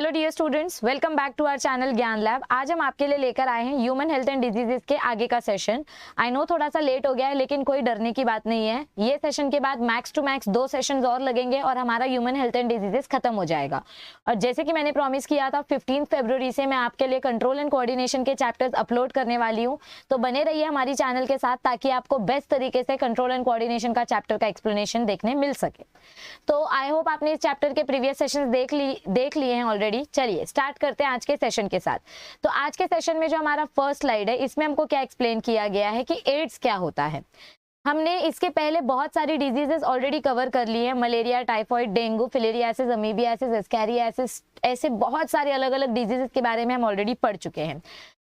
Hello dear students, welcome back to our channel Gyan lab. आज हम आपके लिए लेकर आए हैं ह्यूमन हेल्थ एंड डिजीजेस के आगे का सेशन। आई नो थोड़ा सा लेट हो गया है, लेकिन कोई डरने की बात नहीं है। ये सेशन के बाद मैक्स टू मैक्स 2 सेशंस और लगेंगे और हमारा ह्यूमन हेल्थ एंड डिजीजेस खत्म हो जाएगा। और जैसे कि मैंने प्रॉमिस किया था, 15 फरवरी से मैं आपके लिए कंट्रोल एंड कोऑर्डिनेशन के चैप्टर्स अपलोड करने वाली हूँ। तो बने रहिए हमारी चैनल के साथ ताकि आपको बेस्ट तरीके से कंट्रोल एंड कोऑर्डिनेशन का चैप्टर का एक्सप्लेनेशन देखने मिल सके। तो आई होप आपने इस चैप्टर के प्रीवियस सेशंस देख लिए हैं ऑलरेडी। चलिए स्टार्ट करते हैं आज के सेशन के साथ। तो आज के सेशन में जो हमारा फर्स्ट स्लाइड है, इसमें हमको क्या एक्सप्लेन किया गया है कि एड्स क्या होता है। हमने इसके पहले बहुत सारी डिजीजेस ऑलरेडी कवर कर ली है, malaria, typhoid, dengue, filariasis, amoebiasis, ascariasis, ऐसे बहुत सारे अलग अलग डिजीजेस के बारे में हम ऑलरेडी पढ़ चुके हैं।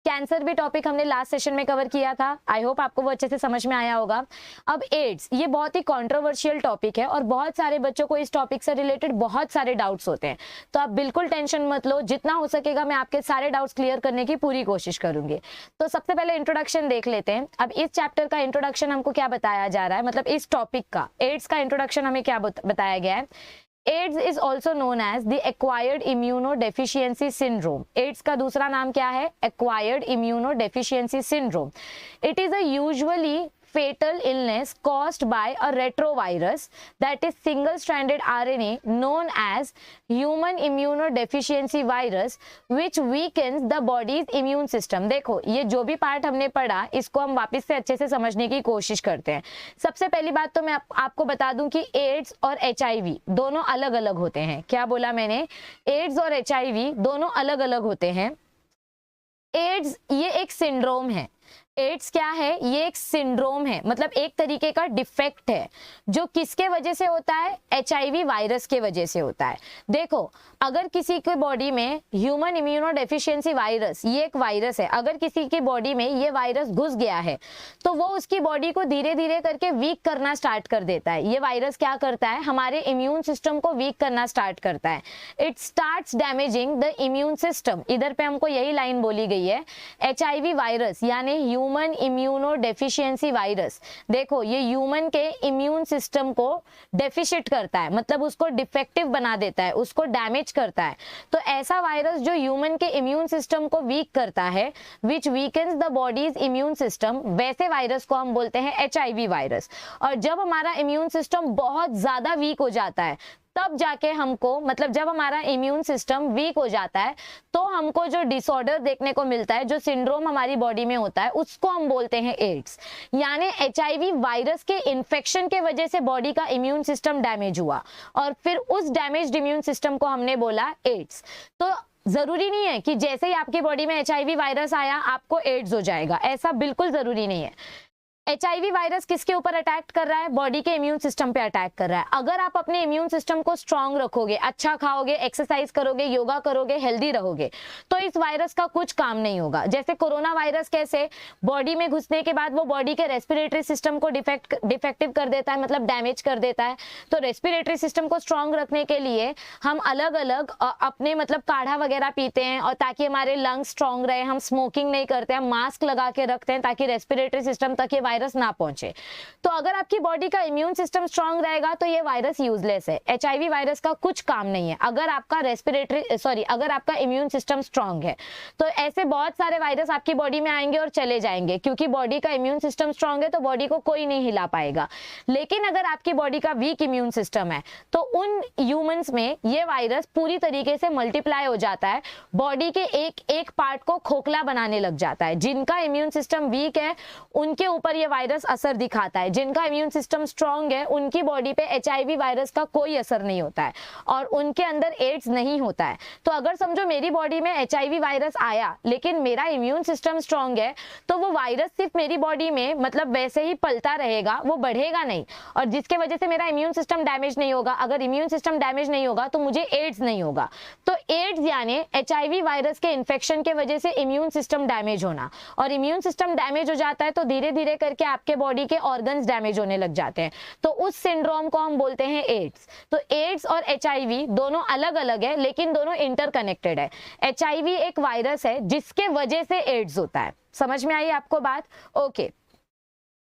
कैंसर भी टॉपिक हमने लास्ट सेशन में कवर किया था। आई होप आपको वो अच्छे से समझ में आया होगा। अब एड्स, ये बहुत ही कंट्रोवर्शियल टॉपिक है और बहुत सारे बच्चों को इस टॉपिक से रिलेटेड बहुत सारे डाउट्स होते हैं। तो आप बिल्कुल टेंशन मत लो, जितना हो सकेगा मैं आपके सारे डाउट्स क्लियर करने की पूरी कोशिश करूंगी। तो सबसे पहले इंट्रोडक्शन देख लेते हैं। अब इस चैप्टर का इंट्रोडक्शन हमको क्या बताया जा रहा है, मतलब इस टॉपिक का एड्स का इंट्रोडक्शन हमें क्या बताया गया है। AIDS is also known as the acquired immunodeficiency syndrome. AIDS का दूसरा नाम क्या है? Acquired immunodeficiency syndrome. It is a usually fatal illness caused by a retrovirus, that is single-stranded RNA, known as human immunodeficiency virus, which weakens the body's immune system. देखो, ये जो भी part हमने पढ़ा, इसको हम वापस से अच्छे से समझने की कोशिश करते हैं। सबसे पहली बात तो मैं आपको बता दूं कि एड्स और HIV दोनों अलग अलग होते हैं। क्या बोला मैंने? एड्स और HIV दोनों अलग अलग होते हैं। एड्स ये एक सिंड्रोम है। एड्स क्या है? ये एक सिंड्रोम है, मतलब एक तरीके का डिफेक्ट है जो किसके वजह से होता है? HIV वायरस के वजह से होता है। देखो, अगर किसी के बॉडी में ह्यूमन इम्यूनोडेफिशिएंसी वायरस, ये एक वायरस है, अगर किसी की बॉडी में ये वायरस घुस गया है तो वो उसकी बॉडी को धीरे धीरे करके वीक करना स्टार्ट कर देता है। ये वायरस क्या करता है? हमारे इम्यून सिस्टम को वीक करना स्टार्ट करता है। It starts damaging the immune system. इधर पे हमको यही लाइन बोली गई है। HIV वायरस यानी ह्यूमन इम्यूनोडेफिशिएंसी वायरस, देखो ये ह्यूमन के इम्यून सिस्टम को डेफिशिट करता है, मतलब उसको डिफेक्टिव बना देता है, उसको डैमेज करता है। तो ऐसा वायरस जो ह्यूमन के इम्यून सिस्टम को वीक करता है, which weakens the body's immune system, वैसे वायरस को हम बोलते हैं HIV वायरस। और जब हमारा इम्यून सिस्टम बहुत ज्यादा वीक हो जाता है, तब जाके हमको, मतलब जब हमारा इम्यून सिस्टम वीक हो जाता है तो हमको जो डिसऑर्डर देखने को मिलता है, जो सिंड्रोम हमारी बॉडी में होता है, उसको हम बोलते हैं एड्स। यानी HIV वायरस के इन्फेक्शन के वजह से बॉडी का इम्यून सिस्टम डैमेज हुआ और फिर उस डैमेज्ड इम्यून सिस्टम को हमने बोला एड्स। तो जरूरी नहीं है कि जैसे ही आपकी बॉडी में HIV वायरस आया आपको एड्स हो जाएगा, ऐसा बिल्कुल जरूरी नहीं है। HIV वायरस किसके ऊपर अटैक कर रहा है? बॉडी के इम्यून सिस्टम पे अटैक कर रहा है। अगर आप अपने इम्यून सिस्टम को स्ट्रांग रखोगे, अच्छा खाओगे, एक्सरसाइज करोगे, योगा करोगे, हेल्दी रहोगे, तो इस वायरस का कुछ काम नहीं होगा। जैसे कोरोना वायरस कैसे बॉडी में घुसने के बाद वो बॉडी के रेस्पिरेटरी सिस्टम को डिफेक्टिव कर देता है, मतलब डैमेज कर देता है। तो रेस्पिरेटरी सिस्टम को स्ट्रांग रखने के लिए हम अलग अलग अपने मतलब काढ़ा वगैरह पीते हैं, और ताकि हमारे लंग्स स्ट्रांग रहे, हम स्मोकिंग नहीं करते, हम मास्क लगा के रखते हैं ताकि रेस्पिरेटरी सिस्टम तक ये वायरस ना पहुंचे। तो अगर आपकी बॉडी का इम्यून सिस्टम स्ट्रांग रहेगा तो ये वायरस यूजलेस है। HIV वायरस का कुछ काम नहीं है अगर आपका अगर आपका इम्यून सिस्टम स्ट्रांग है। तो ऐसे बहुत सारे वायरस आपकी बॉडी में आएंगे और चले जाएंगे, क्योंकि बॉडी का इम्यून सिस्टम स्ट्रांग है तो बॉडी को कोई नहीं हिला पाएगा। लेकिन अगर आपकी बॉडी का वीक इम्यून सिस्टम है तो उन ह्यूमंस में ये वायरस पूरी तरीके से मल्टीप्लाई हो जाता है, बॉडी के एक एक पार्ट को खोखला बनाने लग जाता है। जिनका इम्यून सिस्टम वीक है उनके ऊपर ये वायरस असर दिखाता है, जिनका इम्यून सिस्टम स्ट्रांग है उनकी बॉडी पे HIV वायरस का कोई असर नहीं होता है और उनके अंदर एड्स नहीं होता है। तो अगर समझो मेरी बॉडी में HIV वायरस आया लेकिन मेरा इम्यून सिस्टम स्ट्रांग है, तो वो वायरस सिर्फ मेरी बॉडी में मतलब वैसे ही पलता रहेगा, वो बढ़ेगा नहीं, और जिसके वजह से मेरा इम्यून सिस्टम डैमेज नहीं होगा। अगर इम्यून सिस्टम डैमेज नहीं होगा तो मुझे एड्स नहीं होगा। तो एड्स यानी HIV वायरस के इन्फेक्शन के वजह से इम्यून सिस्टम डैमेज होना, और इम्यून सिस्टम डैमेज हो जाता है तो धीरे धीरे करके आपके बॉडी के ऑर्गन्स डैमेज होने लग जाते हैं। तो उस सिंड्रोम को हम बोलते हैं एड्स। तो एड्स और HIV दोनों अलग अलग है लेकिन दोनों इंटरकनेक्टेड है। HIV एक वायरस है जिसके वजह से एड्स होता है। समझ में आई आपको बात? ओके।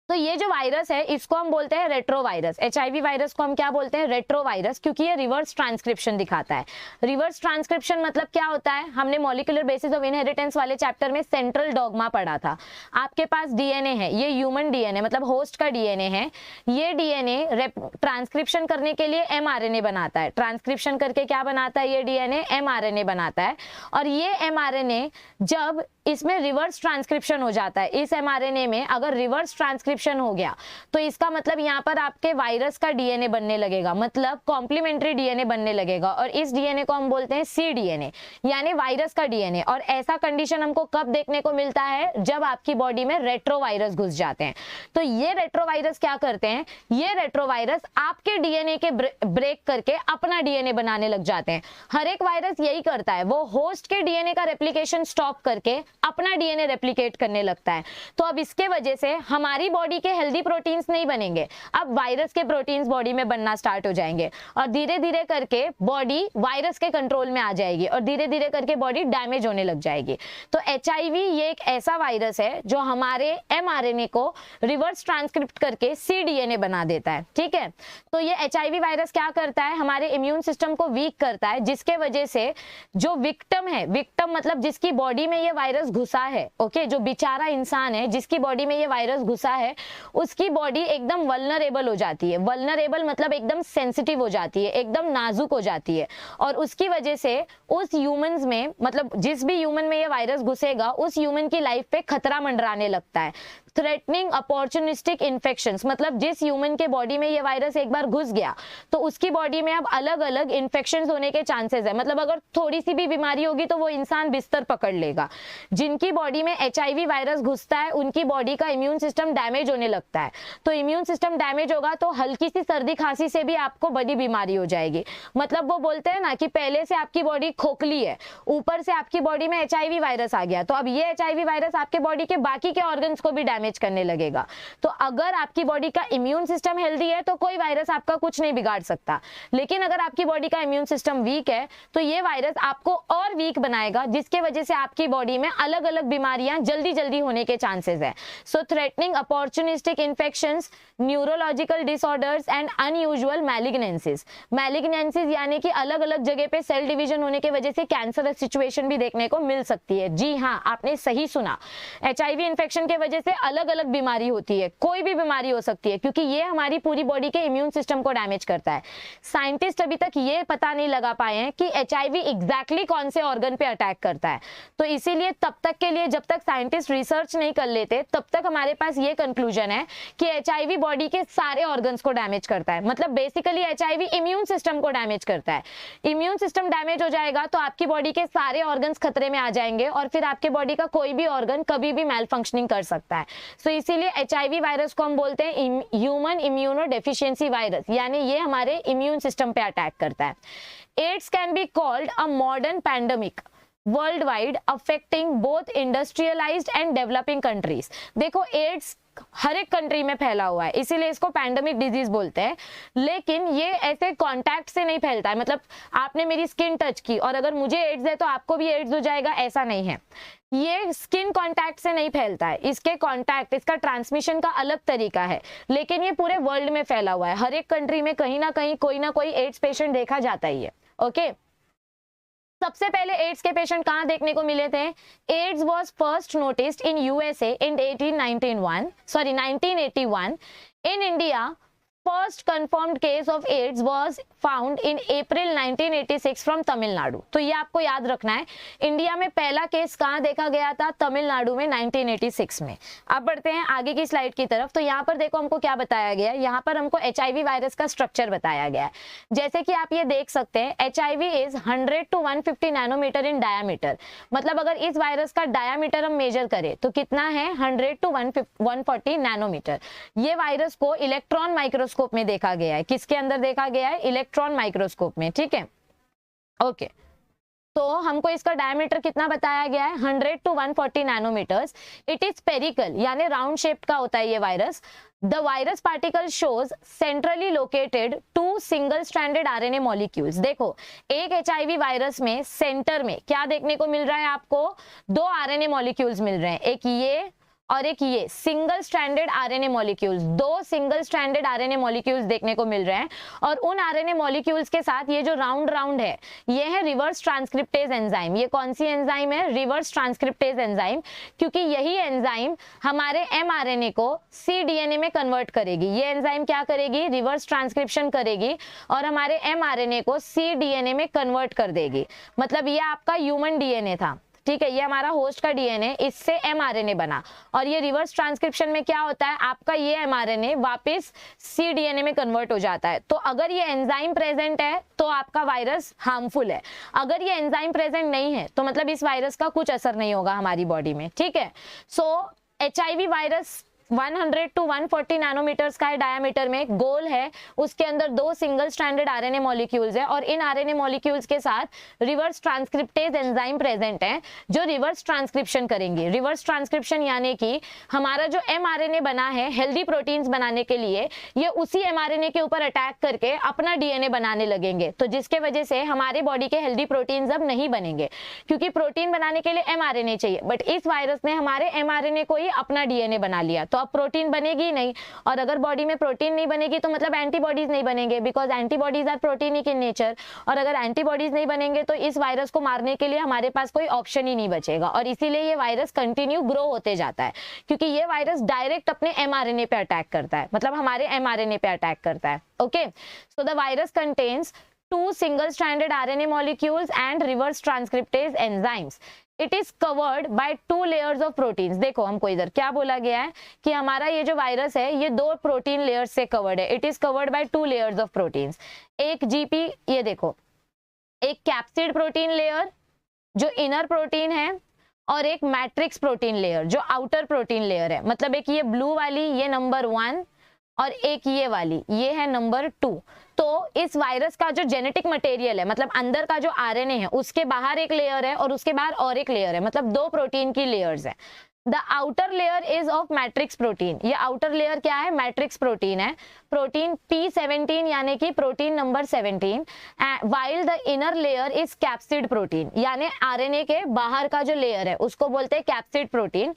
तो तो ये जो वायरस है इसको हम बोलते हैं रेट्रोवायरस। एचआईवी वायरस को हम क्या बोलते हैं? रेट्रोवायरस, क्योंकि ये रिवर्स ट्रांसक्रिप्शन दिखाता है। रिवर्स ट्रांसक्रिप्शन मतलब क्या होता है? हमने मॉलिक्यूलर बेसिस ऑफ इनहेरिटेंस वाले चैप्टर में सेंट्रल डॉगमा पढ़ा था। आपके पास डीएनए है, ये ह्यूमन डीएनए मतलब होस्ट का डीएनए है। ये डीएनए ट्रांसक्रिप्शन करने के लिए एमआरएनए बनाता है। ट्रांसक्रिप्शन करके क्या बनाता है? ये डीएनए एमआरएनए बनाता है। और ये एमआरएनए जब इसमें रिवर्स ट्रांसक्रिप्शन हो जाता है, इस एमआरएनए में अगर रिवर्स ट्रांसक्रिप्शन हो गया तो इसका मतलब यहाँ पर आपके वायरस का डीएनए बनने लगेगा, मतलब कॉम्प्लीमेंट्री डीएनए बनने लगेगा। और इस डीएनए को हम बोलते हैं सी डीएनए, यानी वायरस का डीएनए। और ऐसा कंडीशन हमको कब देखने को मिलता है? जब आपकी बॉडी में रेट्रोवायरस घुस जाते हैं। तो ये रेट्रोवायरस क्या करते हैं? ये रेट्रोवायरस आपके डीएनए के ब्रेक करके अपना डीएनए बनाने लग जाते हैं। हर एक वायरस यही करता है, वो होस्ट के डीएनए का रेप्लिकेशन स्टॉप करके अपना डीएनए रेप्लिकेट करने लगता है। तो अब इसके वजह से हमारी बॉडी के हेल्दी प्रोटीन्स नहीं बनेंगे, अब वायरस के प्रोटीन्स बॉडी में बनना स्टार्ट हो जाएंगे और धीरे धीरे करके बॉडी वायरस के कंट्रोल में आ जाएगी और धीरे धीरे करके बॉडी डैमेज होने लग जाएगी। तो एचआईवी ये एक ऐसा वायरस है जो हमारे एमआरएनए को रिवर्स ट्रांसक्रिप्ट करके सीडीएनए बना देता है। ठीक है, तो ये एचआईवी वायरस क्या करता है? हमारे इम्यून सिस्टम को वीक करता है, जिसके वजह से जो विक्टिम है, विक्टिम मतलब जिसकी बॉडी में ये वायरस घुसा है, ओके, जो बेचारा इंसान है जिसकी बॉडी में ये वायरस घुसा है, उसकी बॉडी एकदम वल्नरेबल हो जाती है। वल्नरेबल मतलब एकदम सेंसिटिव हो जाती है, एकदम नाजुक हो जाती है। और उसकी वजह से उस ह्यूमंस में, मतलब जिस भी ह्यूमन में ये वायरस घुसेगा, उस ह्यूमन की लाइफ पे खतरा मंडराने लगता है। थ्रेटनिंग अपॉर्चुनिस्टिक इन्फेक्शंस, मतलब जिस ह्यूमन के बॉडी में ये वायरस एक बार घुस गया तो उसकी बॉडी में अब अलग अलग इन्फेक्शंस होने के चांसेस है। मतलब अगर थोड़ी सी भी बीमारी होगी तो वो इंसान बिस्तर पकड़ लेगा। जिनकी बॉडी में एचआईवी वायरस घुसता है उनकी बॉडी का इम्यून सिस्टम डैमेज होने लगता है। तो इम्यून सिस्टम डैमेज होगा तो हल्की सी सर्दी खांसी से भी आपको बड़ी बीमारी हो जाएगी। मतलब वो बोलते हैं ना कि पहले से आपकी बॉडी खोखली है, ऊपर से आपकी बॉडी में एचआईवी वायरस आ गया, तो अब ये एचआईवी वायरस आपके बॉडी के बाकी के ऑर्गन्स को भी डैमेज करने लगेगा। तो अगर आपकी बॉडी का इम्यून सिस्टम हेल्दी है तो कोई वायरस आपका कुछ नहीं बिगाड़ सकता, लेकिन अगर आपकी बॉडी का इम्यून सिस्टम वीक है तो ये वायरस आपको और वीक बनाएगा, जिसके वजह से आपकी बॉडी में अलग अलग बीमारियां जल्दी जल्दी होने के चांसेस है। So threatening opportunistic infections, neurological disorders and unusual malignancies. Malignancies यानी कि अलग अलग जगह पे सेल डिवीजन होने की वजह से कैंसरस सिचुएशन भी देखने को मिल सकती है। जी हाँ, आपने सही सुना, एचआईवी इन्फेक्शन की वजह से अलग अलग बीमारी होती है, कोई भी बीमारी हो सकती है, क्योंकि ये हमारी पूरी बॉडी के इम्यून सिस्टम को डैमेज करता है। साइंटिस्ट अभी तक ये पता नहीं लगा पाए हैं कि एचआईवी एग्जैक्टली कौन से ऑर्गन पे अटैक करता है। तो इसीलिए तब तक के लिए, जब तक साइंटिस्ट रिसर्च नहीं कर लेते, तब तक हमारे पास ये कंक्लूजन है कि एचआईवी बॉडी के सारे ऑर्गन्स को डैमेज करता है। मतलब बेसिकली एचआईवी इम्यून सिस्टम को डैमेज करता है। इम्यून सिस्टम डैमेज हो जाएगा तो आपकी बॉडी के सारे ऑर्गन्स खतरे में आ जाएंगे और फिर आपके बॉडी का कोई भी ऑर्गन कभी भी मेल फंक्शनिंग कर सकता है। सो इसीलिए एचआईवी वायरस को हम बोलते हैं ह्यूमन इम्यूनो डेफिशिएंसी वायरस, यानी ये हमारे इम्यून सिस्टम पे अटैक करता है। AIDS can be called a modern pandemic world wide affecting both industrialised and developing countries. देखो, एड्स हर एक कंट्री में फैला हुआ है, इसीलिए इसको पैंडेमिक डिजीज बोलते हैं। लेकिन ये ऐसे कांटेक्ट से नहीं फैलता है, मतलब आपने मेरी स्किन टच की और अगर मुझे एड्स है तो आपको भी एड्स हो जाएगा, ऐसा नहीं है। ये स्किन कांटेक्ट से नहीं फैलता है, इसके कांटेक्ट, इसका ट्रांसमिशन का अलग तरीका है, लेकिन ये पूरे वर्ल्ड में फैला हुआ है। हर एक कंट्री में कहीं ना कहीं कोई ना कोई एड्स पेशेंट देखा जाता ही है। ओके, सबसे पहले एड्स के पेशेंट कहां देखने को मिले थे? AIDS was first noticed in USA in 1981. In India, first confirmed case of AIDS was found in April 1986 from Tamil Nadu. तो ये आपको याद रखना है, इंडिया में पहला केस कहाँ देखा गया था? तमिलनाडु में 1986 में। अब बढ़ते हैं आगे की स्लाइड की तरफ। तो यहाँ पर देखो हमको क्या बताया गया है, यहाँ पर हमको एचआईवी वायरस का स्ट्रक्चर बताया गया है। जैसे कि आप ये देख सकते हैं, HIV is 100 to 150 nanometre in diameter. मतलब अगर इस वायरस का डायामीटर हम मेजर करें तो कितना है? 100 to 140 नैनोमीटर। ये वायरस को इलेक्ट्रॉन माइक्रोस्कोप में देखा गया है। किसके अंदर देखा गया है? इलेक्ट्रॉन माइक्रोस्कोप में। ठीक है, ओके। तो हमको इसका डायमीटर कितना बताया गया है? 100 to 140 nanometres. It is spherical, यानी राउंड शेप का होता है ये virus. The virus particle shows centrally located 2 single stranded RNA molecules. देखो, एक एचआईवी वायरस में सेंटर में क्या देखने को मिल रहा है आपको? 2 आरएनए मॉलिक्यूल्स मिल रहे हैं, एक ये और एक ये single stranded RNA molecules, 2 single stranded RNA molecules देखने को मिल रहे हैं। और उन आरएनए मॉलिक्यूल्स के साथ ये जो राउंड राउंड है ये है रिवर्स ट्रांसक्रिप्टेज एंजाइम। ये कौन सी एंजाइम है? रिवर्स ट्रांसक्रिप्टेज एंजाइम, क्योंकि यही एंजाइम हमारे एमआरएनए को cDNA में कन्वर्ट करेगी। ये एंजाइम क्या करेगी? रिवर्स ट्रांसक्रिप्शन करेगी और हमारे एमआरएनए को cDNA में कन्वर्ट कर देगी। मतलब ये आपका ह्यूमन डीएनए था, ठीक है, ये हमारा होस्ट का डीएनए, इससे एमआरएनए बना और ये रिवर्स ट्रांसक्रिप्शन में क्या होता है, आपका ये एमआरएनए वापस cDNA में कन्वर्ट हो जाता है। तो अगर ये एंजाइम प्रेजेंट है तो आपका वायरस हार्मफुल है, अगर ये एंजाइम प्रेजेंट नहीं है तो मतलब इस वायरस का कुछ असर नहीं होगा हमारी बॉडी में, ठीक है। सो HIV वायरस 100 to 140 नैनोमीटर्स का डायमीटर में गोल है, उसके अंदर 2 सिंगल स्ट्रैंडेड आरएनए मॉलिक्यूल्स है और इन आरएनए मॉलिक्यूल्स के साथ रिवर्स ट्रांसक्रिप्टेज एंजाइम प्रेजेंट है जो रिवर्स ट्रांसक्रिप्शन करेंगे। रिवर्स ट्रांसक्रिप्शन यानी कि हमारा जो एमआरएनए बना है हेल्दी प्रोटीन्स बनाने के लिए, ये उसी एमआरएनए के ऊपर अटैक करके अपना डीएनए बनाने लगेंगे, तो जिसके वजह से हमारे बॉडी के हेल्दी प्रोटीन्स अब नहीं बनेंगे, क्योंकि प्रोटीन बनाने के लिए एमआरएनए चाहिए, बट इस वायरस ने हमारे एमआरएनए को ही अपना डीएनए बना लिया, तो अब प्रोटीन बनेगी नहीं। और अगर बॉडी में प्रोटीन नहीं बनेगी तो मतलब एंटीबॉडीज नहीं बनेंगे, because antibodies are proteinic in nature, और अगर एंटीबॉडीज नहीं बनेंगे तो इस वायरस को मारने के लिए हमारे पास कोई ऑप्शन ही नहीं बचेगा, और इसीलिए ये वायरस कंटिन्यू ग्रो होते जाता है, क्योंकि ये वायरस डायरेक्ट अपने एमआरएनए पे अटैक करता है, मतलब हमारे एमआरएनए पे अटैक करता है। Okay, so the virus contains 2 single stranded RNA molecules and reverse transcriptase enzymes. It is covered by 2 layers of proteins. देखो हमको इधर क्या बोला गया है कि हमारा ये जो वायरस है ये 2 प्रोटीन लेयर्स से कवर्ड है। It is covered by 2 layers of proteins. एक GP, ये देखो, एक कैप्सिड प्रोटीन लेयर जो इनर प्रोटीन है और एक मैट्रिक्स प्रोटीन लेयर जो आउटर प्रोटीन लेयर है। मतलब एक ये ब्लू वाली, ये नंबर 1, और एक ये वाली, ये है नंबर 2। तो इस वायरस का जो जेनेटिक मटेरियल है, मतलब अंदर का जो आरएनए है, उसके बाहर एक लेयर है और उसके बाहर और एक लेयर है, मतलब 2 प्रोटीन की लेयर्स है। The outer layer is of matrix protein. ये आउटर लेयर क्या है? मैट्रिक्स प्रोटीन है, प्रोटीन P17 यानी कि protein number 17, while the inner layer is capsid protein, यानी आरएनए के बाहर का जो लेयर है उसको बोलते हैं कैप्सिड प्रोटीन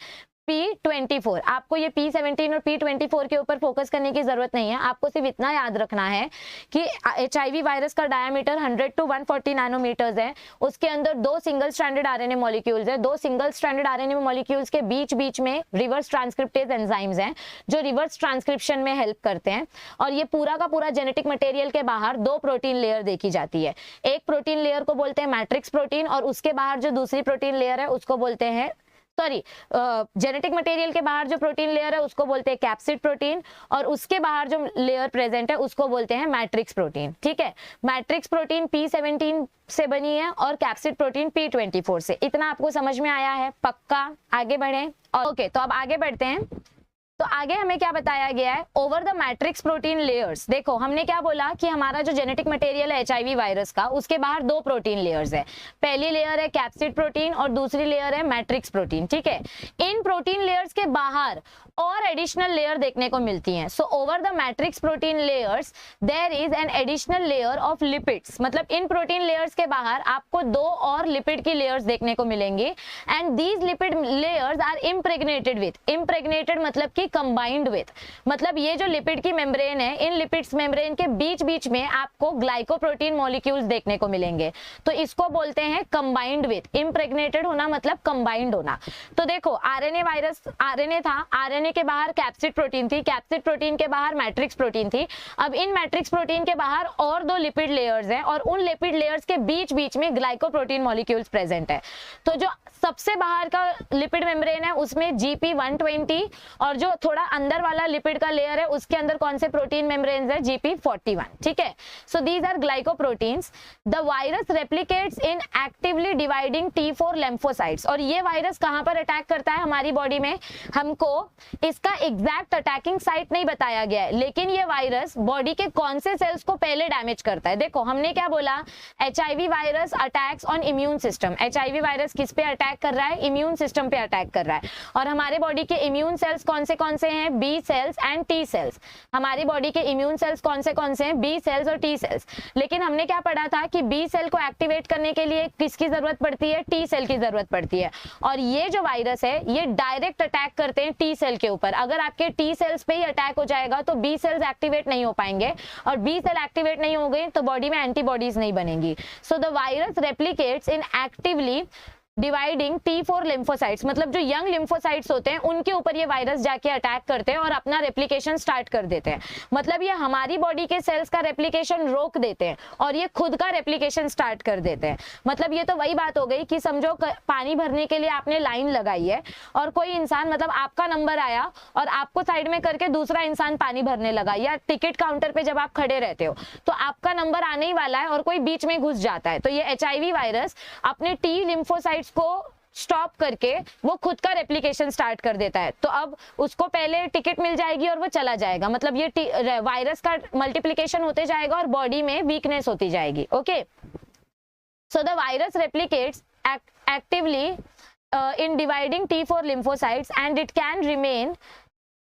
P24। आपको ये P17 और P24 के ऊपर फोकस करने की जरूरत नहीं है, आपको सिर्फ इतना याद रखना है कि HIV वायरस का डायमीटर 100 to 140 नैनोमीटर्स है, उसके अंदर 2 सिंगल स्ट्रैंडेड आरएनए मॉलिक्यूल्स है, 2 सिंगल स्ट्रैंडेड आरएनए मॉलिक्यूल्स के बीच बीच में रिवर्स ट्रांसक्रिप्टेज एंजाइम्स हैं जो रिवर्स ट्रांसक्रिप्शन में हेल्प करते हैं। और ये पूरा का पूरा जेनेटिक मटेरियल के बाहर 2 प्रोटीन लेयर देखी जाती है। एक प्रोटीन लेयर को बोलते हैं मैट्रिक्स प्रोटीन और उसके बाहर जो दूसरी प्रोटीन लेयर है उसको बोलते हैं, जेनेटिक मटेरियल के बाहर जो प्रोटीन लेयर है उसको बोलते हैं कैप्सिड प्रोटीन, और उसके बाहर जो लेयर प्रेजेंट है उसको बोलते हैं मैट्रिक्स प्रोटीन। ठीक है, मैट्रिक्स प्रोटीन P17 से बनी है और कैप्सिड प्रोटीन P24 से। इतना आपको समझ में आया है? पक्का? आगे बढ़े। ओके, तो अब आगे बढ़ते हैं। तो आगे हमें क्या बताया गया है? Over the matrix protein layers. देखो हमने क्या बोला कि हमारा जो जेनेटिक मटेरियल है HIV वायरस का, उसके बाहर 2 प्रोटीन लेयर्स है। पहली लेयर है कैप्सिड प्रोटीन और दूसरी लेयर है मैट्रिक्स प्रोटीन। ठीक है, इन प्रोटीन लेयर्स के बाहर और एडिशनल लेयर देखने को मिलती हैं। So over the matrix protein layers there is an additional layer of lipids. मतलब इन प्रोटीन लेयर्स के बाहर आपको 2 और लिपिड की लेयर्स देखने को मिलेंगी, and these lipid layers are impregnated with, impregnated मतलब कि कंबाइंड विथ, मतलब ये जो लिपिड की मेम्ब्रेन है, इन लिपिड्स मेम्ब्रेन के बीच बीच में आपको ग्लाइकोप्रोटीन मॉलिक्यूल्स देखने को मिलेंगे, तो इसको बोलते हैं कंबाइंड विथ। इम्प्रेग्नेटेड होना मतलब कंबाइंड होना। तो देखो आरएनए वायरस, आरएनए था, आरएनए के बाहर कैप्सिड प्रोटीन थी, कैप्सिड प्रोटीन के बाहर मैट्रिक्स प्रोटीन थी। अब इन मैट्रिक्स प्रोटीन के बाहर और 2 लिपिड लेयर्स हैं और उन लिपिड लेयर्स के बीच बीच में ग्लाइकोप्रोटीन मॉलिक्यूल्स प्रेजेंट है। तो जो सबसे बाहर का लिपिड मेम्ब्रेन है उसमें GP120, और जो थोड़ा अंदर वाला लिपिड का लेयर है उसके अंदर कौन से प्रोटीन मेम्ब्रेन्स है? GP41। ठीक है, so these are glycoproteins. The virus replicates in actively dividing T4 lymphocytes। और ये वायरस कहां पर अटैक करता है हमारी बॉडी में? हमको इसका एग्जैक्ट अटैकिंग साइट नहीं बताया गया है, लेकिन ये वायरस बॉडी के कौन से सेल्स को पहले डैमेज करता है? देखो हमने क्या बोला, HIV virus attacks on immune system. HIV virus किस पे अटैक कर रहा है? इम्यून सिस्टम पे अटैक कर रहा है। और हमारे बॉडी के इम्यून सेल्स कौन कौन से हैं, B cells and T cells. हमारी बॉडी के इम्यून सेल्स कौन से हैं, बी सेल्स और टी सेल्स। लेकिन हमने क्या पढ़ा था कि बी सेल को एक्टिवेट करने के लिए किसकी जरूरत पड़ती है, टी सेल की जरूरत पड़ती है। और ये जो वायरस है ये डायरेक्ट अटैक करते हैं टी सेल के ऊपर। अगर आपके टी सेल्स पे ही अटैक हो जाएगा तो बी सेल्स एक्टिवेट नहीं हो पाएंगे, और बी सेल एक्टिवेट नहीं हो गए तो बॉडी में एंटीबॉडीज नहीं बनेगी। सो the virus replicates in actively dividing T4 lymphocytes, मतलब जो यंग लिम्फोसाइट्स होते हैं उनके ऊपर ये वायरस जाके अटैक करते हैं और अपना रेप्लिकेशन स्टार्ट कर देते हैं। मतलब ये हमारी बॉडी के सेल्स का रेप्लिकेशन रोक देते हैं और ये खुद का रेप्लिकेशन स्टार्ट कर देते हैं। मतलब ये तो वही बात हो गई कि समझो पानी भरने के लिए आपने लाइन लगाई है और कोई इंसान, मतलब आपका नंबर आया और आपको साइड में करके दूसरा इंसान पानी भरने लगा, या टिकट काउंटर पे जब आप खड़े रहते हो तो आपका नंबर आने ही वाला है और कोई बीच में घुस जाता है, तो ये HIV वायरस अपने टी लिम्फोसाइट्स को स्टॉप करके वो खुद का रेप्लिकेशन स्टार्ट कर देता है। तो अब उसको पहले टिकट मिल जाएगी और वो चला जाएगा। मतलब ये वायरस का मल्टीप्लिकेशन होते जाएगा और बॉडी में वीकनेस होती जाएगी। Okay, so the virus replicates actively in dividing T4 lymphocytes and it can remain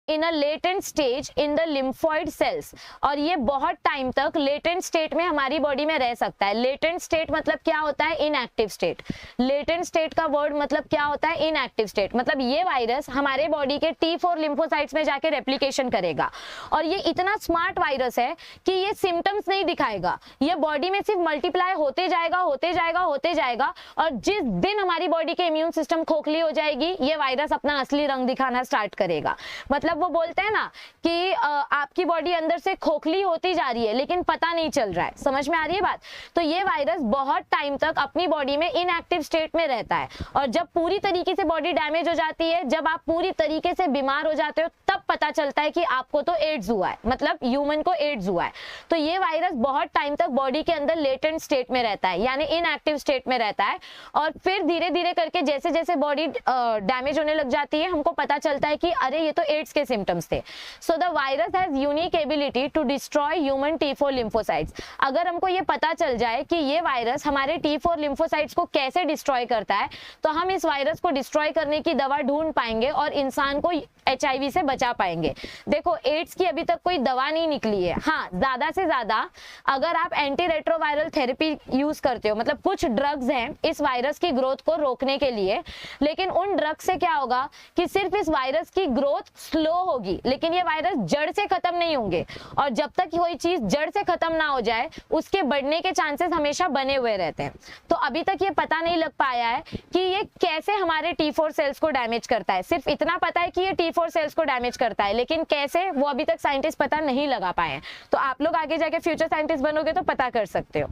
in a latent stage in the lymphoid cells। और ये बहुत टाइम तक लेटेंट स्टेट में हमारी बॉडी में रह सकता है। लेटेंट स्टेट मतलब क्या होता है, इनएक्टिव स्टेट। लेटेंट स्टेट का वर्ड मतलब क्या होता है, इनएक्टिव स्टेट। मतलब ये वायरस हमारे बॉडी के T4 लिम्फोसाइट्स में जाके रेप्लिकेशन करेगा और ये इतना स्मार्ट वायरस है कि ये सिम्टम्स नहीं दिखाएगा, ये बॉडी में सिर्फ मल्टीप्लाई होते जाएगा होते जाएगा होते जाएगा, और जिस दिन हमारी बॉडी के इम्यून सिस्टम खोखली हो जाएगी ये वायरस अपना असली रंग दिखाना स्टार्ट करेगा। मतलब वो बोलते हैं ना कि आपकी बॉडी अंदर से खोखली होती जा रही है लेकिन पता नहीं चल रहा है। समझ में आ रही है बात? तो ये वायरस बहुत टाइम तक अपनी बॉडी में इनएक्टिव स्टेट में रहता है और जब पूरी तरीके से बॉडी डैमेज हो जाती है, जब आप पूरी तरीके से बीमार हो जाते हो, तब पता चलता है कि आपको तो एड्स हुआ है, मतलब ह्यूमन को एड्स हुआ है। तो ये वायरस बहुत टाइम तक बॉडी के अंदर लेटेंट स्टेट में रहता है, यानी इनएक्टिव स्टेट में रहता है, और फिर धीरे धीरे करके जैसे जैसे बॉडी डैमेज होने लग जाती है हमको पता चलता है कि अरे ये तो एड्स के सिम्टम्स थे। So the virus has unique ability to destroy human T4 lymphocytes. अगर हमको ये पता चल जाए कि ये वायरस हमारे T4 लिम्फोसाइट्स को कैसे डिस्ट्रॉय करता है तो हम इस वायरस को डिस्ट्रॉय करने की दवा ढूंढ पाएंगे और इंसान को HIV से बचा पाएंगे। देखो एड्स की अभी तक कोई दवा नहीं निकली है। हाँ, ज्यादा से ज्यादा अगर आप एंटी रेट्रोवायरल थेरेपी यूज करते हो, मतलब कुछ ड्रग्स हैं इस वायरस की ग्रोथ को रोकने के लिए, लेकिन उन ड्रग से क्या होगा कि सिर्फ इस वायरस की ग्रोथ स्लो होगी लेकिन ये वायरस जड़ से खत्म नहीं होंगे, और जब तक कोई चीज जड़ से खत्म ना हो जाए उसके बढ़ने के चांसेस हमेशा बने हुए रहते हैं। तो अभी तक ये पता नहीं लग पाया है कि ये कैसे हमारे T4 सेल्स को डैमेज करता है। सिर्फ इतना पता है कि ये T4 सेल्स को डैमेज करता है, लेकिन कैसे वो अभी तक साइंटिस्ट पता नहीं लगा पाए हैं। तो आप लोग आगे जाके फ्यूचर साइंटिस्ट बनोगे तो पता कर सकते हो।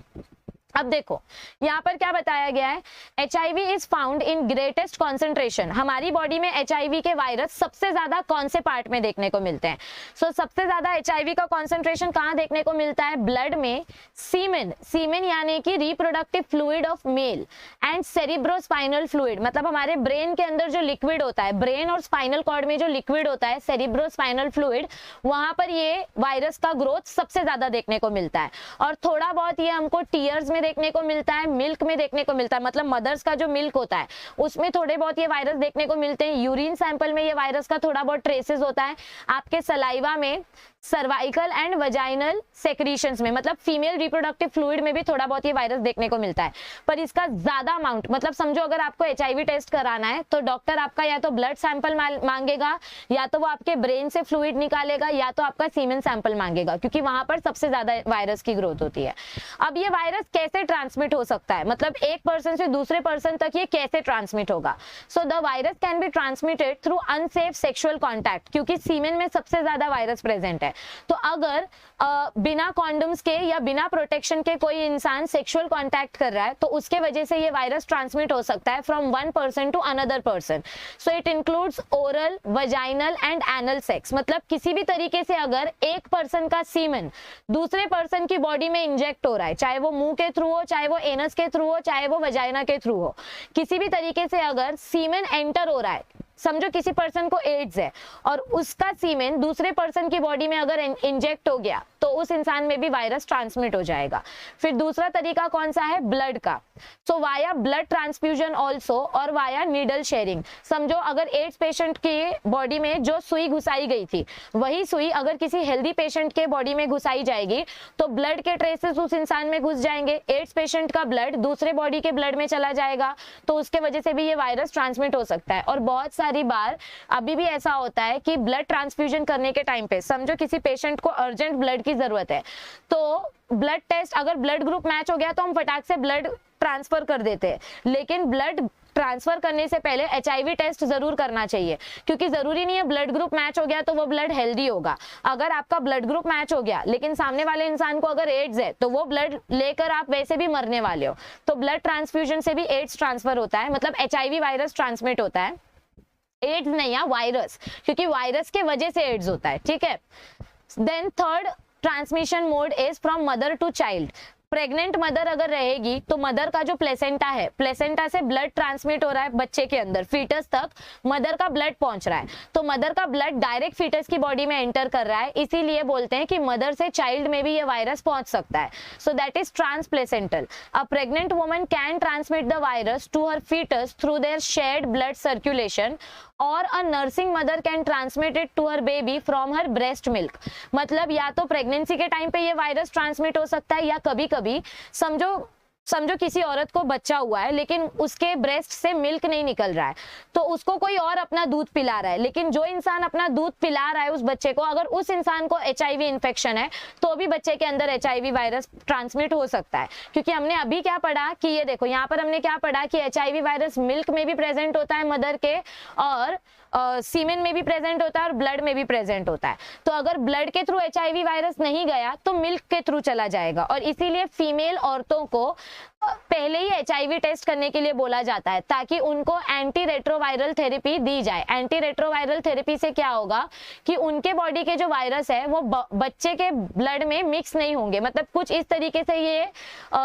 अब देखो यहाँ पर क्या बताया गया है, HIV is found in greatest concentration. हमारी बॉडी में HIV के वायरस सबसे ज्यादा कौन से पार्ट में देखने को मिलते हैं? सबसे ज्यादा HIV का कॉन्सेंट्रेशन कहाँ देखने को मिलता है? ब्लड में, सीमेन, सीमेन यानी कि reproductive fluid of male, and cerebrospinal fluid, मतलब हमारे ब्रेन के अंदर जो लिक्विड होता है, ब्रेन और स्पाइनल कॉर्ड में जो लिक्विड होता है सेरिब्रोस्पाइनल फ्लूइड, वहां पर ये वायरस का ग्रोथ सबसे ज्यादा देखने को मिलता है। और थोड़ा बहुत ये हमको टीयर्स में देखने को मिलता है, मिल्क में देखने को मिलता है, मतलब मदर्स का जो मिल्क होता है उसमें थोड़े बहुत ये वायरस देखने को मिलते हैं। यूरिन सैंपल में ये वायरस का थोड़ा बहुत ट्रेसेस होता है। आपके सलाइवा में, सर्वाइकल एंड वजाइनल सेक्रीशंस में, मतलब फीमेल रिप्रोडक्टिव फ्लूइड में भी थोड़ा बहुत ये वायरस देखने को मिलता है। पर इसका ज्यादा अमाउंट, मतलब समझो अगर आपको HIV टेस्ट कराना है तो डॉक्टर आपका या तो ब्लड सैंपल मांगेगा, या तो वो आपके ब्रेन से फ्लूइड निकालेगा, या तो आपका सीमेन सैंपल मांगेगा, क्योंकि वहां पर सबसे ज्यादा वायरस की ग्रोथ होती है। अब ये वायरस कैसे ट्रांसमिट हो सकता है, मतलब एक पर्सन से दूसरे पर्सन तक ये कैसे ट्रांसमिट होगा? सो the virus can be transmitted through unsafe sexual contact, क्योंकि सीमेन में सबसे ज्यादा वायरस प्रेजेंट है। तो अगर बिना कॉन्डम्स के या बिना प्रोटेक्शन के कोई इंसान सेक्सुअल कांटेक्ट कर रहा है तो उसके वजह से ये वायरस ट्रांसमिट हो सकता है from one person to another person. So it includes oral, vaginal and anal sex, मतलब किसी भी तरीके से अगर एक पर्सन का सीमेन दूसरे पर्सन की बॉडी में इंजेक्ट हो रहा है, चाहे वो मुंह के थ्रू हो, चाहे वो एनस के थ्रू हो, चाहे वो वजाइना के थ्रू हो, किसी भी तरीके से अगर सीमेन एंटर हो रहा है, समझो किसी पर्सन को एड्स है और उसका सीमेन दूसरे पर्सन की बॉडी में अगर इंजेक्ट हो गया तो उस इंसान में भी वायरस ट्रांसमिट हो जाएगा। फिर दूसरा तरीका कौन सा है, ब्लड का। सो वाया ब्लड ट्रांसफ्यूजन ऑल्सो और वाया नीडल शेयरिंग। समझो अगर एड्स पेशेंट के बॉडी में जो सुई घुसाई गई थी वही सुई अगर किसी हेल्दी पेशेंट के बॉडी में घुसाई जाएगी तो ब्लड के ट्रेसेस उस इंसान में घुस जाएंगे, एड्स पेशेंट का ब्लड दूसरे बॉडी के ब्लड में चला जाएगा, तो उसके वजह से भी ये वायरस ट्रांसमिट हो सकता है। और बहुत सारी बार अभी भी ऐसा होता है कि ब्लड ट्रांसफ्यूजन करने के टाइम पे समझो किसी पेशेंट को अर्जेंट ब्लड की जरूरत है, तो ब्लड टेस्ट अगर ब्लड ग्रुप मैच हो गया तो हम फटाक से ब्लड ट्रांसफर कर देते हैं, लेकिन ब्लड ट्रांसफर करने से पहले HIV टेस्ट जरूर करना चाहिए, क्योंकि जरूरी नहीं है ब्लड ग्रुप मैच हो गया तो वो ब्लड हेल्दी होगा। अगर आपका ब्लड ग्रुप मैच हो गया लेकिन सामने वाले इंसान को अगर एड्स है तो वो ब्लड लेकर आप वैसे भी मरने वाले हो। तो ब्लड ट्रांसफ्यूजन से भी एड्स ट्रांसफर होता है, मतलब HIV वायरस ट्रांसमिट होता है, एड्स नहीं है वायरस, क्योंकि वायरस के वजह से एड्स होता है, ठीक है। Then third transmission mode is from mother to child. Pregnant mother अगर रहेगी तो मदर का जो प्लेसेंटा है, प्लेसेंटा से ब्लड ट्रांसमिट हो रहा है बच्चे के अंदर, फीटस तक मदर का ब्लड पहुंच रहा है, तो मदर का ब्लड डायरेक्ट फीटस की बॉडी में एंटर कर रहा है, इसीलिए बोलते हैं कि मदर से चाइल्ड में भी ये वायरस पहुंच सकता है। So that is transplacental. A pregnant woman can transmit the virus to her foetus through their shared blood circulation और a nursing mother can transmit it to her baby from her breast milk. मतलब या तो pregnancy के time पे ये virus transmit हो सकता है, या कभी कभी समझो किसी औरत को बच्चा हुआ है लेकिन उसके ब्रेस्ट से मिल्क नहीं निकल रहा है, तो उसको कोई और अपना दूध पिला रहा है, लेकिन जो इंसान अपना दूध पिला रहा है उस बच्चे को, अगर उस इंसान को HIV इन्फेक्शन है तो भी बच्चे के अंदर HIV वायरस ट्रांसमिट हो सकता है। क्योंकि हमने अभी क्या पढ़ा कि ये देखो यहाँ पर हमने क्या पढ़ा कि HIV वायरस मिल्क में भी प्रेजेंट होता है मदर के, और सीमेन में भी प्रेजेंट होता है और ब्लड में भी प्रेजेंट होता है। तो अगर ब्लड के थ्रू HIV वायरस नहीं गया तो मिल्क के थ्रू चला जाएगा, और इसीलिए फीमेल औरतों को पहले ही HIV टेस्ट करने के लिए बोला जाता है ताकि उनको एंटी रेट्रोवायरल थेरेपी दी जाए। एंटी रेट्रोवायरल थेरेपी से क्या होगा कि उनके बॉडी के जो वायरस है वो बच्चे के ब्लड में मिक्स नहीं होंगे। मतलब कुछ इस तरीके से ये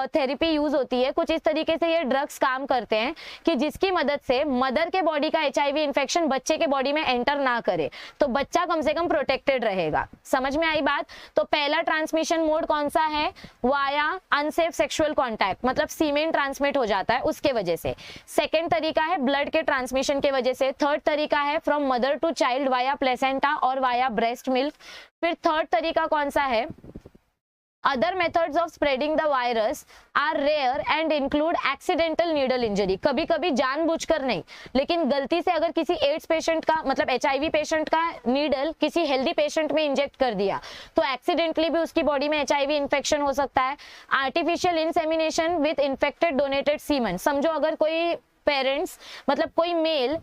थेरेपी यूज होती है, कुछ इस तरीके से ये ड्रग्स काम करते हैं कि जिसकी मदद से मदर के बॉडी का HIV इन्फेक्शन बच्चे के बॉडी में एंटर ना करे, तो बच्चा कम से कम प्रोटेक्टेड रहेगा। समझ में आई बात? तो पहला ट्रांसमिशन मोड कौन सा है? वाया अनसेफ सेक्सुअल कॉन्टैक्ट, मतलब सीमेन ट्रांसमिट हो जाता है उसके वजह से। सेकेंड तरीका है ब्लड के ट्रांसमिशन के वजह से। थर्ड तरीका है from mother to child via placenta और वाया ब्रेस्ट मिल्क। फिर थर्ड तरीका कौन सा है? Other methods of spreading the virus are rare and include accidental needle injury। कभी कभी जानबूझकर नहीं, लेकिन गलती से अगर किसी एड्स पेशेंट का मतलब HIV पेशेंट का नीडल किसी हेल्दी पेशेंट में इंजेक्ट कर दिया तो एक्सीडेंटली भी उसकी बॉडी में HIV इन्फेक्शन हो सकता है। Artificial insemination with infected donated semen. समझो अगर कोई पेरेंट्स मतलब कोई मेल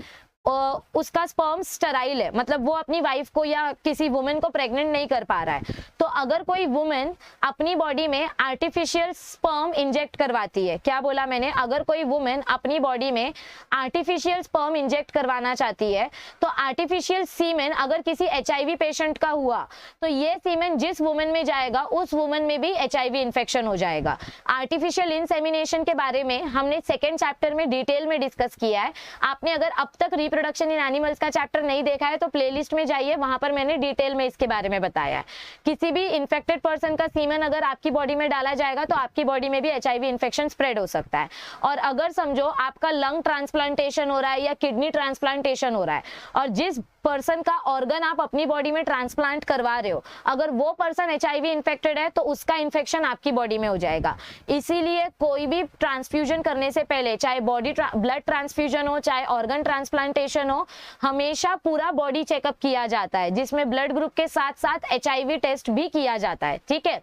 उसका स्पर्म स्टेराइल है, मतलब वो अपनी वाइफ को या किसी वुमेन को प्रेग्नेंट नहीं कर पा रहा है, तो अगर कोई वुमेन अपनी बॉडी में आर्टिफिशियल स्पर्म इंजेक्ट करवाती है, क्या बोला मैंने? अगर कोई वुमेन अपनी बॉडी में आर्टिफिशियल स्पर्म इंजेक्ट करवाना चाहती है तो आर्टिफिशियल सीमेन अगर किसी HIV पेशेंट का हुआ तो ये सीमेन जिस वुमेन में जाएगा उस वुमेन में भी HIV इन्फेक्शन हो जाएगा। आर्टिफिशियल इंसेमिनेशन के बारे में हमने सेकेंड चैप्टर में डिटेल में डिस्कस किया है। आपने अगर अब तक रिप्रोडक्शन इन एनिमल्स का चैप्टर नहीं देखा है तो प्लेलिस्ट में जाइए, वहां पर मैंने डिटेल में इसके बारे में बताया है। किसी भी इन्फेक्टेड पर्सन का सीमेन अगर आपकी बॉडी में डाला जाएगा तो आपकी बॉडी में भी HIV इन्फेक्शन स्प्रेड हो सकता है। और अगर समझो आपका लंग ट्रांसप्लांटेशन हो रहा है या किडनी ट्रांसप्लांटेशन हो रहा है और जिस पर्सन का ऑर्गन आप अपनी बॉडी में ट्रांसप्लांट करवा रहे हो अगर वो पर्सन HIV इन्फेक्टेड है तो उसका इन्फेक्शन आपकी बॉडी में हो जाएगा। इसीलिए कोई भी ट्रांसफ्यूजन करने से पहले, चाहे बॉडी ब्लड ट्रांसफ्यूजन हो चाहे ऑर्गन ट्रांसप्लांटेशन हो, हमेशा पूरा बॉडी चेकअप किया जाता है जिसमें ब्लड ग्रुप के साथ साथ HIV टेस्ट भी किया जाता है, ठीक है।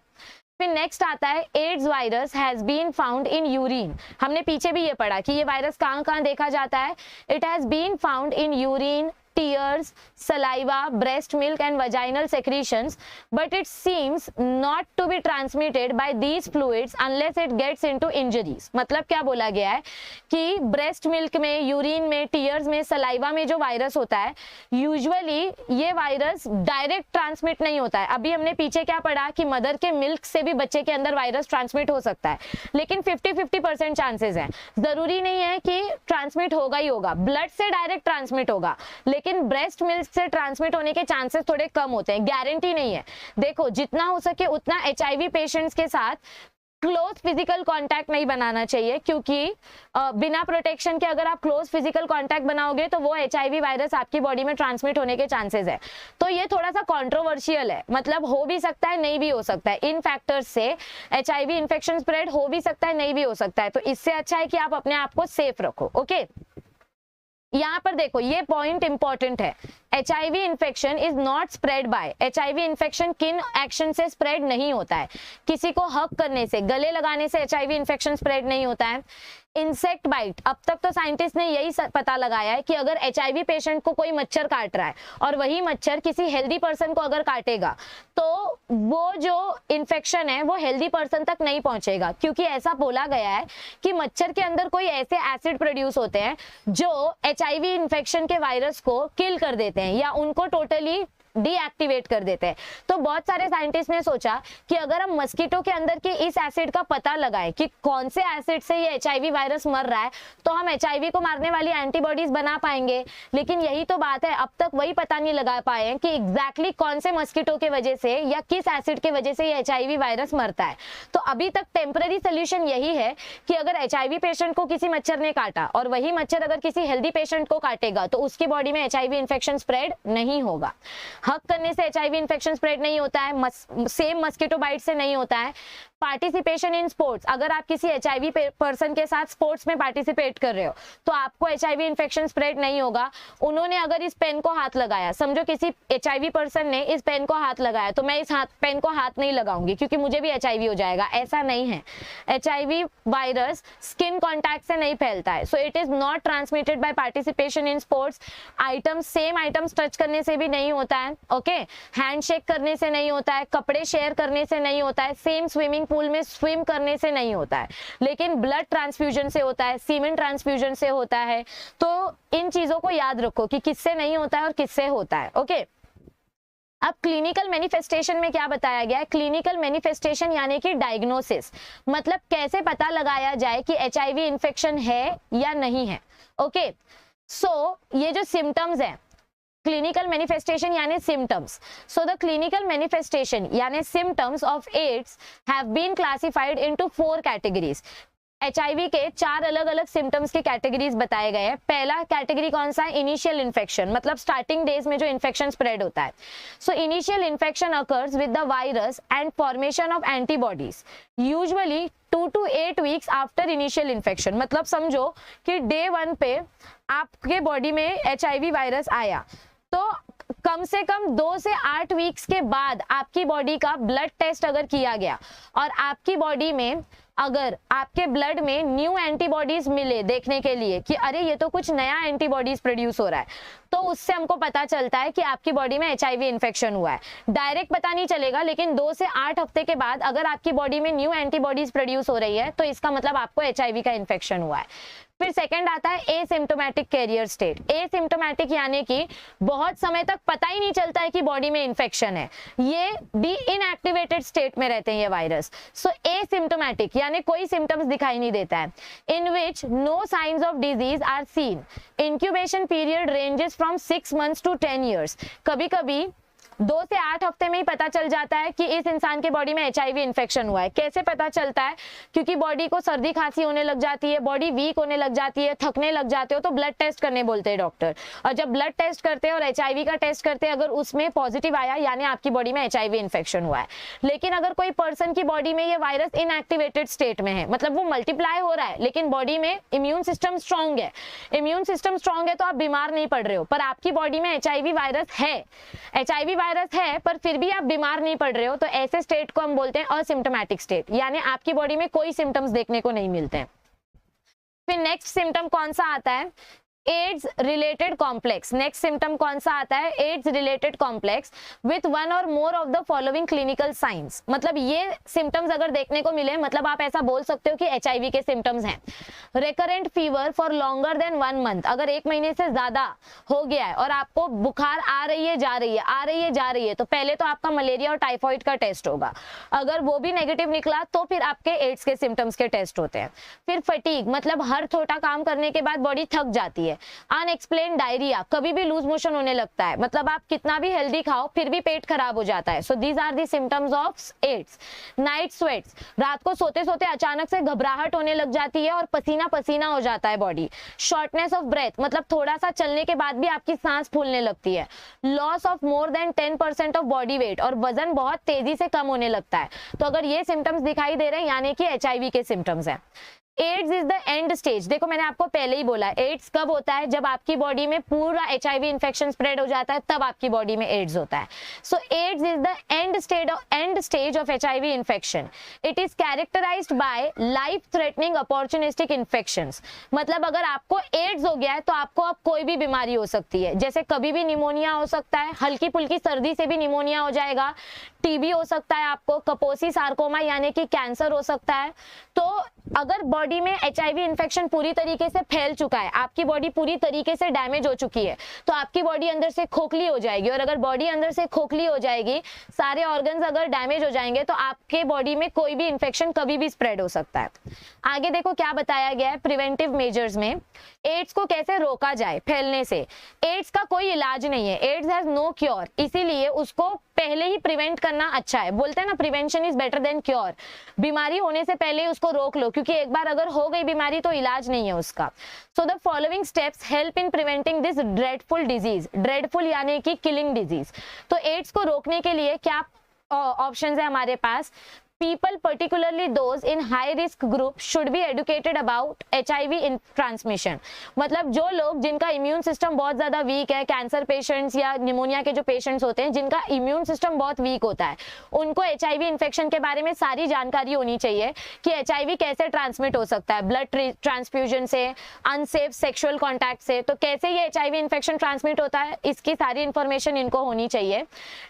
फिर नेक्स्ट आता है AIDS virus has been found in urine. हमने पीछे भी ये पढ़ा कि ये वायरस कहाँ कहाँ देखा जाता है। It has been found in urine, tears, saliva, breast milk and vaginal secretions, but it seems not to be transmitted by these fluids unless it gets into injuries। मतलब क्या बोला गया है कि ब्रेस्ट मिल्क में, यूरिन में, tears में, saliva में जो वायरस होता है यूजुअली ये वायरस डायरेक्ट ट्रांसमिट नहीं होता है। अभी हमने पीछे क्या पढ़ा कि मदर के मिल्क से भी बच्चे के अंदर वायरस ट्रांसमिट हो सकता है, लेकिन 50-50% चांसेस हैं। जरूरी नहीं है कि ट्रांसमिट होगा ही होगा, ब्लड से डायरेक्ट ट्रांसमिट होगा, लेकिन लेकिन ब्रेस्ट मिल्क से ट्रांसमिट होने के चांसेस थोड़े कम होते हैं, गारंटी नहीं है। देखो जितना हो सके उतना HIV पेशेंट्स के साथ क्लोज फिजिकल कांटेक्ट नहीं बनाना चाहिए, क्योंकि बिना प्रोटेक्शन के अगर आप क्लोज फिजिकल कांटेक्ट बनाओगे तो वो HIV वायरस आपकी बॉडी में ट्रांसमिट होने के चांसेस है। तो ये थोड़ा सा कंट्रोवर्शियल है, मतलब हो भी सकता है नहीं भी हो सकता है। इन फैक्टर्स से HIV इन्फेक्शन स्प्रेड हो भी सकता है नहीं भी हो सकता है, तो इससे अच्छा है कि आप अपने आप को सेफ रखो। ओके, यहाँ पर देखो ये पॉइंट इंपॉर्टेंट है, HIV infection is not spread by. HIV infection किन एक्शन से स्प्रेड नहीं होता है, किसी को हग करने से, गले लगाने से HIV इन्फेक्शन स्प्रेड नहीं होता है। इंसेक्ट बाइट, अब तक तो साइंटिस्ट ने यही पता लगाया है कि अगर HIV पेशेंट को कोई मच्छर काट रहा है और वही मच्छर किसी हेल्दी पर्सन को अगर काटेगा तो वो जो इन्फेक्शन है वो हेल्दी पर्सन तक नहीं पहुंचेगा, क्योंकि ऐसा बोला गया है कि मच्छर के अंदर कोई ऐसे एसिड प्रोड्यूस होते हैं जो HIV इन्फेक्शन के वायरस को किल कर देते हैं या उनको टोटली डीएक्टिवेट कर देते हैं। तो बहुत सारे साइंटिस्ट ने सोचा कि अगर हम मस्कीटो के अंदर के इस एसिड का पता लगाएं कि कौन से एसिड से ये HIV वायरस मर रहा है तो हम HIV को मारने वाली एंटीबॉडीज बना पाएंगे। लेकिन यही तो बात है, अब तक वही पता नहीं लगा पाए हैं कि एग्जैक्टली कौन से मस्कीटो के वजह से या किस एसिड के वजह से ये HIV वायरस मरता है। तो अभी तक टेम्पररी सोल्यूशन यही है कि अगर HIV पेशेंट को किसी मच्छर ने काटा और वही मच्छर अगर किसी हेल्दी पेशेंट को काटेगा तो उसकी बॉडी में HIV इन्फेक्शन स्प्रेड नहीं होगा। हग करने से HIV इन्फेक्शन स्प्रेड नहीं होता है, सेम मस्कीटो बाइट से नहीं होता है। पार्टिसिपेशन इन स्पोर्ट्स, अगर आप किसी HIV पर्सन के साथ स्पोर्ट्स में पार्टिसिपेट कर रहे हो तो आपको HIV इन्फेक्शन स्प्रेड नहीं होगा। उन्होंने अगर इस पेन को हाथ लगाया, समझो किसी HIV पर्सन ने इस पेन को हाथ लगाया तो मैं इस पेन को हाथ नहीं लगाऊंगी क्योंकि मुझे भी HIV हो जाएगा, ऐसा नहीं है। HIV वायरस स्किन कॉन्टैक्ट से नहीं फैलता है, so it is not transmitted by participation in sports. Items, same items touch करने से भी नहीं होता है, ओके, हैंडशेक करने से नहीं होता है, कपड़े शेयर करने से नहीं होता है, सेम स्विमिंग पूल में स्विम करने से नहीं होता है, लेकिन ब्लड ट्रांसफ्यूजन से होता है, सीमेंट ट्रांसफ्यूजन से होता है। तो इन चीजों को याद रखो कि किससे नहीं होता है और किससे होता है। ओके, अब क्लिनिकल मैनिफेस्टेशन में क्या बताया गया है? क्लिनिकल मैनिफेस्टेशन यानी कि डायग्नोसिस, मतलब कैसे पता लगाया जाए कि HIV इन्फेक्शन है या नहीं है। ओके, सो ये जो सिम्टम्स है, clinical manifestation यानी symptoms. So the clinical manifestation यानी symptoms of AIDS have been classified into 4 categories. HIV के 4 अलग अलग सिम्टम्स के कैटेगरीज बताए गए हैं। पहला कैटेगरी कौन सा है? इनिशियल इन्फेक्शन, मतलब स्टार्टिंग डेज में जो इन्फेक्शन स्प्रेड होता है। So initial infection occurs with the virus and formation of antibodies usually 2 to 8 weeks after initial infection. मतलब समझो कि डे 1 पे आपके बॉडी में HIV वायरस आया तो कम से कम 2 से 8 वीक्स के बाद आपकी बॉडी का ब्लड टेस्ट अगर किया गया और आपकी बॉडी में अगर आपके ब्लड में न्यू एंटीबॉडीज मिले देखने के लिए कि अरे ये तो कुछ नया एंटीबॉडीज प्रोड्यूस हो रहा है, तो उससे हमको पता चलता है कि आपकी बॉडी में HIV इन्फेक्शन हुआ है। डायरेक्ट पता नहीं चलेगा, लेकिन 2 से 8 हफ्ते के बाद अगर आपकी बॉडी में न्यू एंटीबॉडीज प्रोड्यूस हो रही है तो इसका मतलब आपको HIV का इन्फेक्शन हुआ है। फिर सेकंड आता है एसिम्प्टोमेटिक कैरियर स्टेट। एसिम्प्टोमेटिक यानी कि बहुत समय तक पता ही नहीं चलता है कि बॉडी में इन्फेक्शन है, ये डी इनएक्टिवेटेड स्टेट में रहते हैं ये वायरस। सो एसिम्प्टोमेटिक यानी कोई सिम्टम्स दिखाई नहीं देता है, in which no signs of disease are seen. Incubation period ranges from 6 months to 10 years। कभी कभी 2 से 8 हफ्ते में ही पता चल जाता है कि इस इंसान के बॉडी में HIV इन्फेक्शन हुआ है। कैसे पता चलता है? क्योंकि बॉडी को सर्दी खांसी होने लग जाती है, बॉडी वीक होने लग जाती है, थकने लग जाते हो तो ब्लड टेस्ट करने बोलते हैं डॉक्टर, और जब ब्लड टेस्ट करते हैं और HIV का टेस्ट करते हैं, अगर उसमें पॉजिटिव आया यानी आपकी बॉडी में HIV इन्फेक्शन हुआ है। लेकिन अगर कोई पर्सन की बॉडी में ये वायरस इनएक्टिवेटेड स्टेट में है, मतलब वो मल्टीप्लाई हो रहा है लेकिन बॉडी में इम्यून सिस्टम स्ट्रांग है, इम्यून सिस्टम स्ट्रांग है तो आप बीमार नहीं पड़ रहे हो, पर आपकी बॉडी में HIV वायरस है, HIV वायरस है पर फिर भी आप बीमार नहीं पड़ रहे हो, तो ऐसे स्टेट को हम बोलते हैं असिम्प्टोमेटिक स्टेट, यानी आपकी बॉडी में कोई सिम्टम्स देखने को नहीं मिलते हैं। फिर नेक्स्ट सिम्टम कौन सा आता है? AIDS related complex. Next symptom कौन सा आता है? AIDS related complex with 1 or more of the following clinical signs. मतलब ये सिम्टम्स अगर देखने को मिले, मतलब आप ऐसा बोल सकते हो कि HIV के सिम्टम्स हैं। Recurrent fever for longer than 1 month, अगर 1 महीने से ज्यादा हो गया है और आपको बुखार आ रही है जा रही है, आ रही है जा रही है, तो पहले तो आपका मलेरिया और टाइफाइड का टेस्ट होगा, अगर वो भी नेगेटिव निकला तो फिर आपके एड्स के सिम्टम्स के टेस्ट होते हैं। फिर फटीग, मतलब हर छोटा काम करने के बाद बॉडी थक जाती है, है। अनएक्सप्लेन डायरिया, कभी भी लूज मोशन होने लगता है, मतलब आप कितना भी हेल्दी खाओ फिर भी पेट खराब हो जाता है। So these are the symptoms of AIDS. Night sweats, रात को सोते सोते अचानक से घबराहट होने लग जाती है और पसीना पसीना हो जाता है बॉडी। शॉर्टनेस ऑफ ब्रेथ, मतलब थोड़ा सा चलने के बाद भी आपकी सांस फूलने लगती है। Loss of more than 10% of body weight, और वजन बहुत तेजी से कम होने लगता है। तो अगर ये सिम्टम्स दिखाई दे रहे हैं यानी कि HIV के सिम्टम्स हैं। AIDS is the end stage, देखो मैंने आपको पहले ही बोला, एड्स कब होता है, जब आपकी बॉडी में पूरा HIV इन्फेक्शन स्प्रेड हो जाता है, तब आपकी बॉडी में एड्स होता है। So AIDS is the end stage of HIV infection. It is characterised by life threatening opportunistic infections, मतलब अगर आपको एड्स हो गया है तो आपको अब कोई भी बीमारी हो सकती है, जैसे कभी भी निमोनिया हो सकता है, हल्की फुल्की सर्दी से भी निमोनिया हो जाएगा, टीबी हो सकता है, आपको कपोसी सार्कोमा यानी कि कैंसर हो सकता है। तो अगर बॉडी में HIV इन्फेक्शन पूरी तरीके से फैल चुका है, आपकी बॉडी पूरी तरीके से डैमेज हो चुकी है, तो आपकी बॉडी अंदर से खोखली हो जाएगी, और अगर बॉडी अंदर से खोखली हो जाएगी, सारे ऑर्गन्स अगर डैमेज हो जाएंगे, तो आपके बॉडी में कोई भी इन्फेक्शन कभी भी स्प्रेड हो सकता है। आगे देखो क्या बताया गया है प्रिवेंटिव मेजर्स में, एड्स को कैसे रोका जाए फैलने से। एड्स का कोई इलाज नहीं है, एड्स हैज नो क्योर, इसीलिए उसको पहले ही प्रिवेंट करना अच्छा है। बोलते हैं ना prevention is better than cure, बीमारी होने से पहले उसको रोक लो, क्योंकि एक बार अगर हो गई बीमारी तो इलाज नहीं है उसका। So the following steps help in preventing this dreadful disease, dreadful यानी कि किलिंग डिजीज। तो एड्स को रोकने के लिए क्या ऑप्शंस है हमारे पास। People, particularly those in high risk group, should be educated about HIV in transmission। मतलब जो लोग जिनका इम्यून सिस्टम बहुत ज्यादा वीक है, कैंसर पेशेंट्स या निमोनिया के जो पेशेंट्स होते हैं जिनका इम्यून सिस्टम बहुत वीक होता है, उनको HIV इन्फेक्शन के बारे में सारी जानकारी होनी चाहिए कि HIV कैसे ट्रांसमिट हो सकता है, ब्लड ट्रांसफ्यूजन से, अनसेफ सेक्सुअल कॉन्टैक्ट से, तो कैसे ये HIV इन्फेक्शन ट्रांसमिट होता है, इसकी सारी इंफॉर्मेशन इनको होनी चाहिए।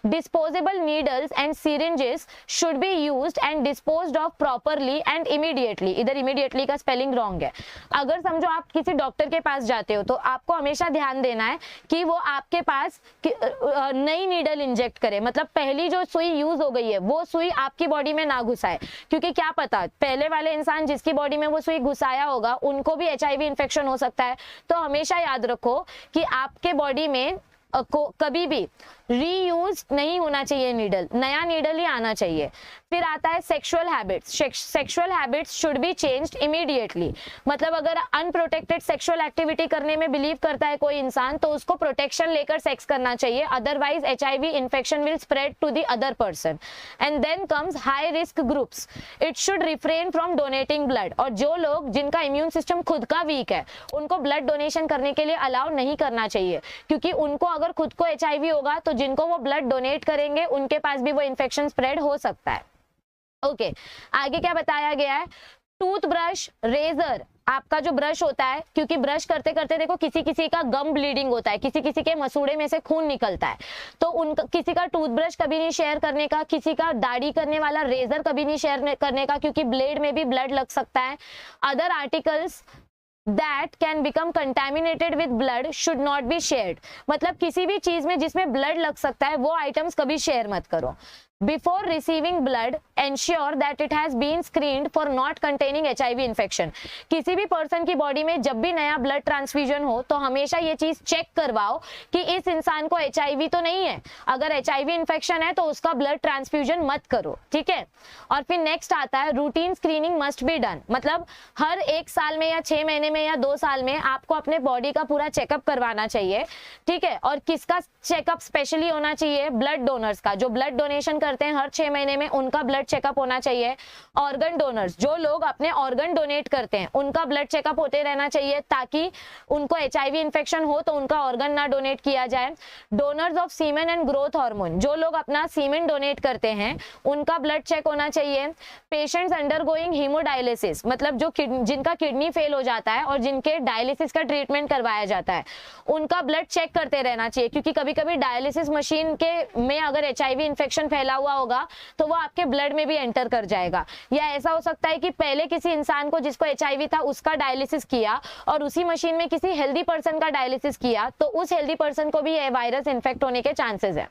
Disposable needles and syringes should be used and disposed of properly and immediately. इधर इमीडिएटली का स्पेलिंग रॉन्ग है। अगर समझो आप किसी डॉक्टर के पास जाते हो तो आपको हमेशा ध्यान देना है कि वो आपके पास नई नीडल इंजेक्ट करे, मतलब पहली जो सुई यूज हो गई है वो सुई आपकी बॉडी में ना घुसाए, क्योंकि क्या पता पहले वाले इंसान जिसकी बॉडी में वो सुई घुसाया होगा उनको भी HIV इन्फेक्शन हो सकता है। तो हमेशा याद रखो कि आपके बॉडी में कभी भी रीयूज नहीं होना चाहिए नीडल, नया नीडल ही आना चाहिए। फिर आता है sexual habits. Sexual habits should be changed immediately, मतलब अगर अनप्रोटेक्टेड सेक्सुअल एक्टिविटी करने में बिलीव करता है कोई इंसान तो उसको प्रोटेक्शन लेकर सेक्स करना चाहिए, otherwise HIV infection will spread to the other person. And then comes high risk groups, it should refrain from donating blood, और जो लोग जिनका इम्यून सिस्टम खुद का वीक है उनको ब्लड डोनेशन करने के लिए अलाउ नहीं करना चाहिए, क्योंकि उनको अगर खुद को HIV होगा तो जिनको वो ब्लड डोनेट करेंगे उनके पास भी वो इन्फेक्शन स्प्रेड हो सकता है। ओके, आगे क्या बताया गया है। टूथब्रश, रेजर, आपका जो ब्रश होता है, क्योंकि ब्रश करते करते देखो किसी किसी का गम ब्लीडिंग होता है, किसी किसी के मसूड़े में से खून निकलता है, तो उनका किसी का टूथब्रश कभी नहीं शेयर करने का, किसी का दाढ़ी करने वाला रेजर कभी नहीं शेयर करने का, क्योंकि ब्लेड में भी ब्लड लग सकता है। Other articles that can become contaminated with blood should not be shared, मतलब किसी भी चीज में जिसमें ब्लड लग सकता है वो आइटम्स कभी शेयर मत करो। Before receiving blood, ensure that it has been screened for not containing HIV infection। किसी भी पर्सन की बॉडी में जब भी नया ब्लड ट्रांसफ्यूजन हो तो हमेशा ये चीज चेक करवाओ कि इस इंसान को HIV तो नहीं है, अगर HIV इन्फेक्शन है तो उसका ब्लड ट्रांसफ्यूजन मत करो, ठीक है। और फिर नेक्स्ट आता है routine screening must be done, मतलब हर 1 साल में या 6 महीने में या 2 साल में आपको अपने बॉडी का पूरा चेकअप करवाना चाहिए, ठीक है। और किसका चेकअप स्पेशली होना चाहिए, ब्लड डोनर्स का, जो ब्लड डोनेशन करते हैं हर 6 महीने में उनका ब्लड चेकअप होना चाहिए। ऑर्गन डोनर्स, जो लोग अपने ऑर्गन डोनेट करते हैं उनका ब्लड चेकअप होते रहना चाहिए, ताकि उनको HIV इन्फेक्शन हो तो उनका ऑर्गन ना डोनेट किया जाए। Donors of semen and growth hormone, जो लोग अपना सीमेन डोनेट करते हैं उनका ब्लड चेक होना चाहिए। पेशेंट्स अंडरगोइंग हीमोडायलिसिस, मतलब जो जिनका किडनी फेल हो जाता है और जिनके डायलिसिस का ट्रीटमेंट करवाया जाता है उनका ब्लड चेक करते रहना चाहिए, क्योंकि कभी कभी डायलिसिस मशीन के में अगर HIV इन्फेक्शन फैला हुआ होगा तो वो आपके ब्लड में भी एंटर कर जाएगा। या ऐसा हो सकता है कि पहले किसी इंसान को जिसको HIV था उसका डायलिसिस किया और उसी मशीन में किसी हेल्दी पर्सन का डायलिसिस किया तो उस हेल्दी पर्सन को भी ये वायरस इन्फेक्ट होने के चांसेस है।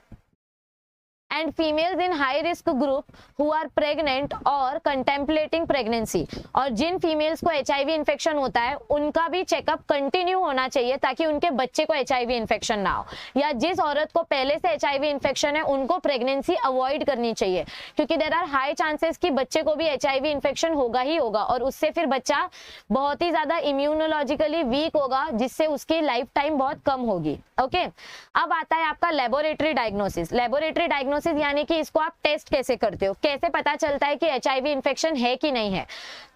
and females in high risk group who are pregnant or contemplating pregnancy। और जिन फीमेल्स को HIV इन्फेक्शन होता है उनका भी चेकअप कंटिन्यू होना चाहिए ताकि उनके बच्चे को HIV इन्फेक्शन ना हो, या जिस औरत को पहले से HIV इन्फेक्शन है उनको प्रेगनेंसी अवॉइड करनी चाहिए, क्योंकि देयर आर हाई चांसेस कि बच्चे को भी HIV इन्फेक्शन होगा ही होगा और उससे फिर बच्चा बहुत ही ज्यादा इम्यूनोलॉजिकली वीक होगा, जिससे उसकी लाइफ टाइम बहुत कम होगी। ओके, अब आता है आपका लेबोरेटरी डायग्नोसिस। लेबोरेटरी डायग्नोसिस यानी कि इसको आप टेस्ट कैसे करते हो, कैसे पता चलता है कि HIV इन्फेक्शन है कि नहीं है।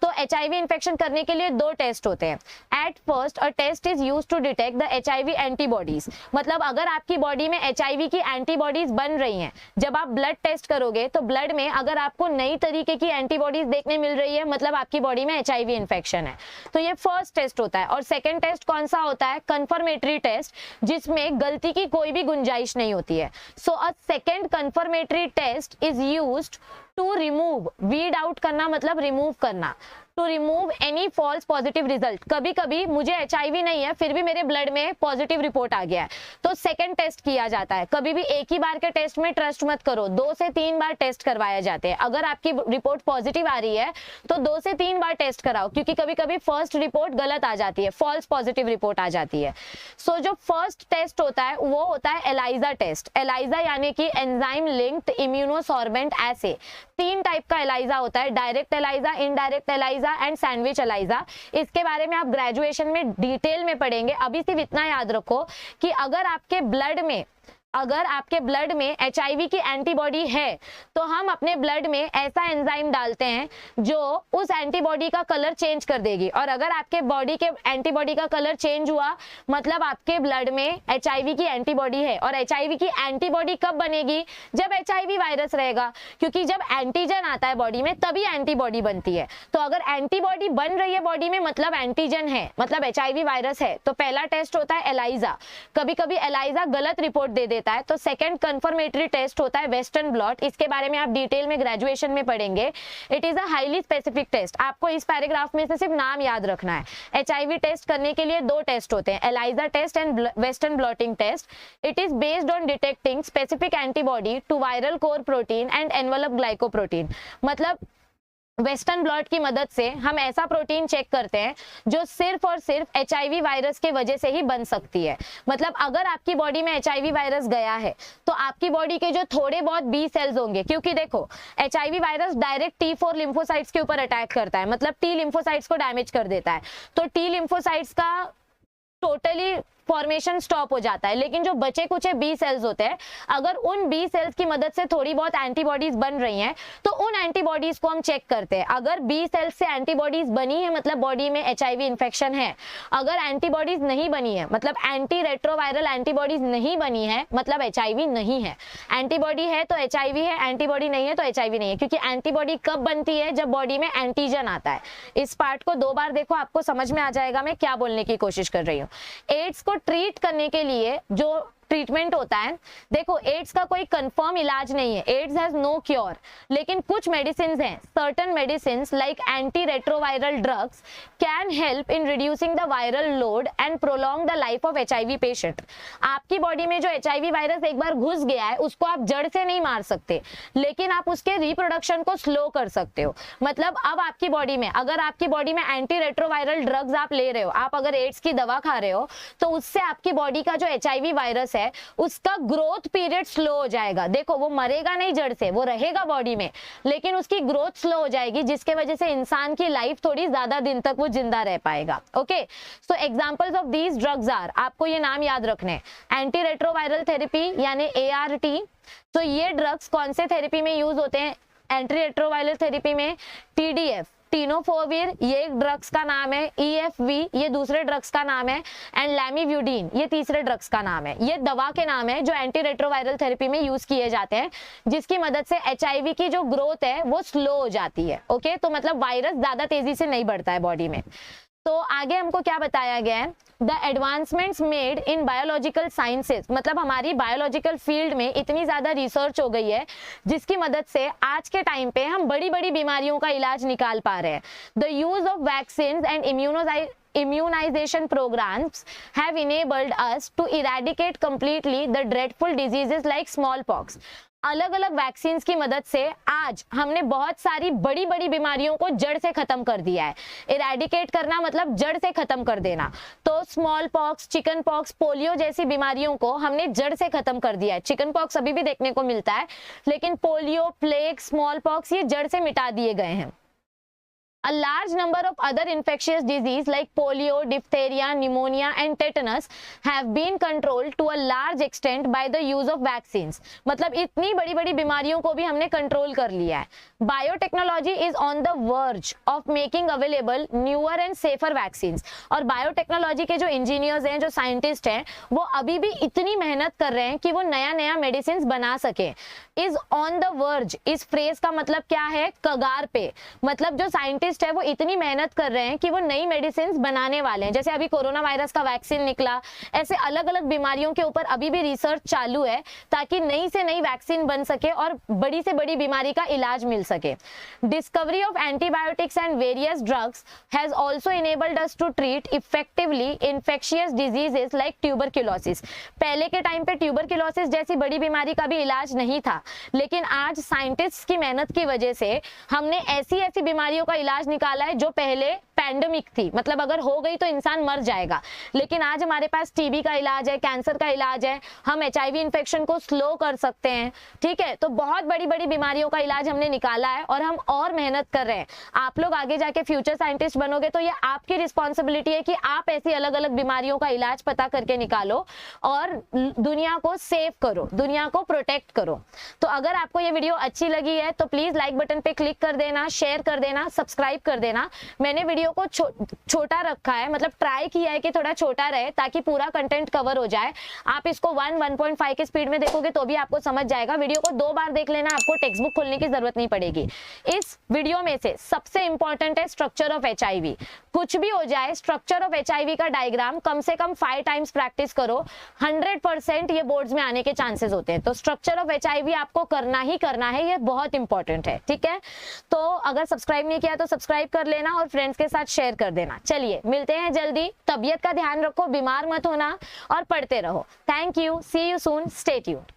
तो HIV इन्फेक्शन करने के लिए दो टेस्ट होते हैं। At first a test is used to detect the HIV antibodies, मतलब अगर आपकी बॉडी में HIV की एंटीबॉडीज बन रही हैं, जब आप ब्लड टेस्ट करोगे तो ब्लड में अगर आपको नई तरीके की एंटीबॉडीज देखने मिल रही है, मतलब आपकी बॉडी में HIV इन्फेक्शन है। तो ये फर्स्ट टेस्ट होता है। और सेकेंड टेस्ट कौन सा होता है? कंफर्मेटरी टेस्ट, जिसमें गलती की कोई भी गुंजाइश नहीं होती है। So a second confirmatory test is used to remove, weed out करना मतलब रिमूव करना, to remove any false positive result. कभी कभी मुझे HIV नहीं है फिर भी मेरे ब्लड में पॉजिटिव रिपोर्ट आ गया है, तो सेकंड टेस्ट किया जाता है। कभी भी एक ही बार के टेस्ट में ट्रस्ट मत करो, 2 से 3 बार टेस्ट करवाए जाते हैं। अगर आपकी रिपोर्ट पॉजिटिव आ रही है तो 2 से 3 बार टेस्ट कराओ, क्योंकि कभी कभी फर्स्ट रिपोर्ट गलत आ जाती है, फॉल्स पॉजिटिव रिपोर्ट आ जाती है। सो जो फर्स्ट टेस्ट होता है वो होता है एलाइजा टेस्ट। एलाइजा यानी कि enzyme linked immunosorbent assay. 3 type का एलाइजा होता है, direct ELISA, indirect ELISA and sandwich ELISA. इसके बारे में आप ग्रेजुएशन में डिटेल में पढ़ेंगे। अभी सिर्फ इतना याद रखो कि अगर आपके ब्लड में HIV की एंटीबॉडी है तो हम अपने ब्लड में ऐसा एंजाइम डालते हैं जो उस एंटीबॉडी का कलर चेंज कर देगी। और अगर आपके बॉडी के एंटीबॉडी का कलर चेंज हुआ मतलब आपके ब्लड में HIV की एंटीबॉडी है। और HIV की एंटीबॉडी कब बनेगी? जब HIV वायरस रहेगा, क्योंकि जब एंटीजन आता है बॉडी में तभी एंटीबॉडी बनती है। तो अगर एंटीबॉडी बन रही है बॉडी में मतलब एंटीजन है, मतलब HIV वायरस है। तो पहला टेस्ट होता है एलाइजा। कभी कभी एलाइजा गलत रिपोर्ट दे देता है, तो सेकंड कंफर्मेटरी टेस्ट होता है वेस्टर्न ब्लॉट। इसके बारे में आप डिटेल में ग्रेजुएशन में पढ़ेंगे। It is a highly specific test. आपको इस पैराग्राफ में से सिर्फ नाम याद रखना है। HIV टेस्ट करने के लिए 2 टेस्ट होते हैं, ELISA test and western blotting test. It is based on detecting specific antibody to viral core protein and envelope glycoprotein. मतलब वेस्टर्न ब्लॉट की मदद से हम ऐसा प्रोटीन चेक करते हैं जो सिर्फ और सिर्फ HIV वायरस के वजह से ही बन सकती है। मतलब अगर आपकी बॉडी में HIV वायरस गया है तो आपकी बॉडी के जो थोड़े बहुत B सेल्स होंगे, क्योंकि देखो HIV virus direct T4 lymphocytes के ऊपर अटैक करता है, मतलब T लिम्फोसाइट्स को डैमेज कर देता है। तो T लिम्फोसाइट्स का टोटली फॉर्मेशन स्टॉप हो जाता है, लेकिन जो बचे कुछ B सेल्स होते हैं, अगर उन B सेल्स की मदद से थोड़ी बहुत एंटीबॉडीज बन रही हैं तो उन एंटीबॉडीज को हम चेक करते हैं। अगर B सेल्स से एंटीबॉडीज बनी है मतलब बॉडी में HIV इन्फेक्शन है। अगर एंटीबॉडीज नहीं बनी है मतलब एंटी रेट्रोवायरल एंटीबॉडीज नहीं बनी है मतलब HIV नहीं है। एंटीबॉडी है तो HIV है, एंटीबॉडी नहीं है तो HIV नहीं है, क्योंकि एंटीबॉडी कब बनती है? जब बॉडी में एंटीजन आता है। इस पार्ट को 2 बार देखो, आपको समझ में आ जाएगा मैं क्या बोलने की कोशिश कर रही हूँ। एड्स को ट्रीट करने के लिए जो ट्रीटमेंट होता है, देखो एड्स का कोई कंफर्म इलाज नहीं है, एड्स हैज नो क्योर, लेकिन कुछ मेडिसिन हैं, certain medicine like anti retroviral drugs can help in reducing the viral load and prolong the life of HIV patient. आपकी बॉडी में जो HIV वायरस एक बार घुस गया है उसको आप जड़ से नहीं मार सकते, लेकिन आप उसके रिप्रोडक्शन को स्लो कर सकते हो। मतलब अब आपकी बॉडी में, अगर आपकी बॉडी में एंटी रेट्रोवायरल ड्रग्स आप ले रहे हो, आप अगर एड्स की दवा खा रहे हो, तो उससे आपकी बॉडी का जो HIV वायरस है उसका ग्रोथ पीरियड स्लो हो जाएगा। देखो वो मरेगा नहीं जड़ से, वो रहेगा बॉडी में, लेकिन उसकी ग्रोथ स्लो हो जाएगी, जिसके वजह से इंसान की लाइफ थोड़ी ज्यादा दिन तक वो जिंदा रह पाएगा। Okay, so examples of these drugs are, आपको ये नाम याद रखने, एंटी रेट्रोवायरल थेरेपी यानी ART। तो ये ड्रग्स कौन से थेरेपी में यूज होते हैं? एंटी रेट्रोवायरल थेरेपी में TDF, टिनोफोविर ये एक ड्रग्स का नाम है, EFV ये दूसरे ड्रग्स का नाम है, एंड लैमिव्यूडिन ये तीसरे ड्रग्स का नाम है। ये दवा के नाम है जो एंटी रेट्रोवायरल थेरेपी में यूज किए जाते हैं, जिसकी मदद से HIV की जो ग्रोथ है वो स्लो हो जाती है। ओके, तो मतलब वायरस ज्यादा तेजी से नहीं बढ़ता है बॉडी में। तो आगे हमको क्या बताया गया है? The advancements made in biological sciences, मतलब हमारी बायोलॉजिकल फील्ड में इतनी ज्यादा रिसर्च हो गई है जिसकी मदद से आज के टाइम पे हम बड़ी बड़ी बीमारियों का इलाज निकाल पा रहे हैं। The use of vaccine and immunization programs have enabled us to eradicate completely the dreadful diseases like smallpox। अलग अलग वैक्सीन की मदद से आज हमने बहुत सारी बड़ी बड़ी बीमारियों को जड़ से खत्म कर दिया है। इरेडिकेट करना मतलब जड़ से खत्म कर देना। तो small pox, chicken pox, polio जैसी बीमारियों को हमने जड़ से खत्म कर दिया है। चिकन पॉक्स अभी भी देखने को मिलता है, लेकिन पोलियो, प्लेग, स्मॉल पॉक्स ये जड़ से मिटा दिए गए हैं। A large number of other infectious disease like polio, diphtheria, pneumonia and tetanus have been controlled to a large extent by the use of vaccines. मतलब इतनी बड़ी बड़ी बीमारियों को भी हमने कंट्रोल कर लिया है। Biotechnology is on the verge of making available newer and safer vaccines. और बायोटेक्नोलॉजी के जो इंजीनियर्स हैं, जो साइंटिस्ट हैं, वो अभी भी इतनी मेहनत कर रहे हैं कि वो नया नया मेडिसिन बना सके। Is on the verge, इस फ्रेज का मतलब क्या है? कगार पे। मतलब जो साइंटिस्ट है वो इतनी मेहनत कर रहे हैं कि वो नई मेडिसिन बनाने वाले हैं। जैसे अभी कोरोना वायरस का वैक्सीन निकला, ऐसे अलग अलग बीमारियों के ऊपर अभी भी रिसर्च चालू है ताकि नई से नई वैक्सीन बन सके और बड़ी से बड़ी बीमारी का इलाज मिल सके। Discovery of antibiotics and various drugs has also enabled us to treat effectively infectious diseases like tuberculosis. पहले के टाइम पे ट्यूबरक्यूलोसिस जैसी बड़ी बीमारी का भी इलाज नहीं था, लेकिन आज साइंटिस्ट की मेहनत की वजह से हमने ऐसी ऐसी बीमारियों का इलाज निकाला है जो पहले पैंडेमिक थी, मतलब अगर हो गई तो इंसान मर जाएगा, लेकिन आज हमारे पास टीबी का इलाज है, कैंसर का इलाज है, हम एचआईवी इन्फेक्शन को स्लो कर सकते हैं। ठीक है, तो बहुत बड़ी बड़ी बीमारियों का इलाज हमने निकाला है और हम और मेहनत कर रहे हैं। आप लोग आगे जाके फ्यूचर साइंटिस्ट बनोगे तो ये आपकी रिस्पॉन्सिबिलिटी है कि आप ऐसी अलग अलग बीमारियों का इलाज पता करके निकालो और दुनिया को सेव करो, दुनिया को प्रोटेक्ट करो। तो अगर आपको ये वीडियो अच्छी लगी है तो प्लीज लाइक बटन पे क्लिक कर देना, शेयर कर देना, सब्सक्राइब कर देना। मैंने वीडियो को छोटा रखा है, मतलब ट्राई किया है कि थोड़ा छोटा रहे ताकि पूरा कंटेंट कवर हो जाए। आप इसको 1.5 की स्पीड में देखोगे तो भी आपको समझ जाएगा। वीडियो को 2 बार देख लेना, आपको टेक्स्ट बुक खोलने की जरूरत नहीं पड़ेगी। इस वीडियो में से सबसे इंपॉर्टेंट है स्ट्रक्चर ऑफ एचआईवी। कुछ भी हो जाए, स्ट्रक्चर ऑफ एचआईवी का डायग्राम कम से कम 5 टाइम्स प्रैक्टिस करो, 100% ये बोर्ड्स में आने के चांसेस होते हैं। तो स्ट्रक्चर ऑफ एचआईवी आपको करना ही करना है, ये बहुत इंपॉर्टेंट है। ठीक है, तो अगर सब्सक्राइब नहीं किया तो सब्सक्राइब कर लेना और फ्रेंड्स के साथ शेयर कर देना। चलिए मिलते हैं जल्दी, तबीयत का ध्यान रखो, बीमार मत होना और पढ़ते रहो। Thank you, see you soon, stay tuned.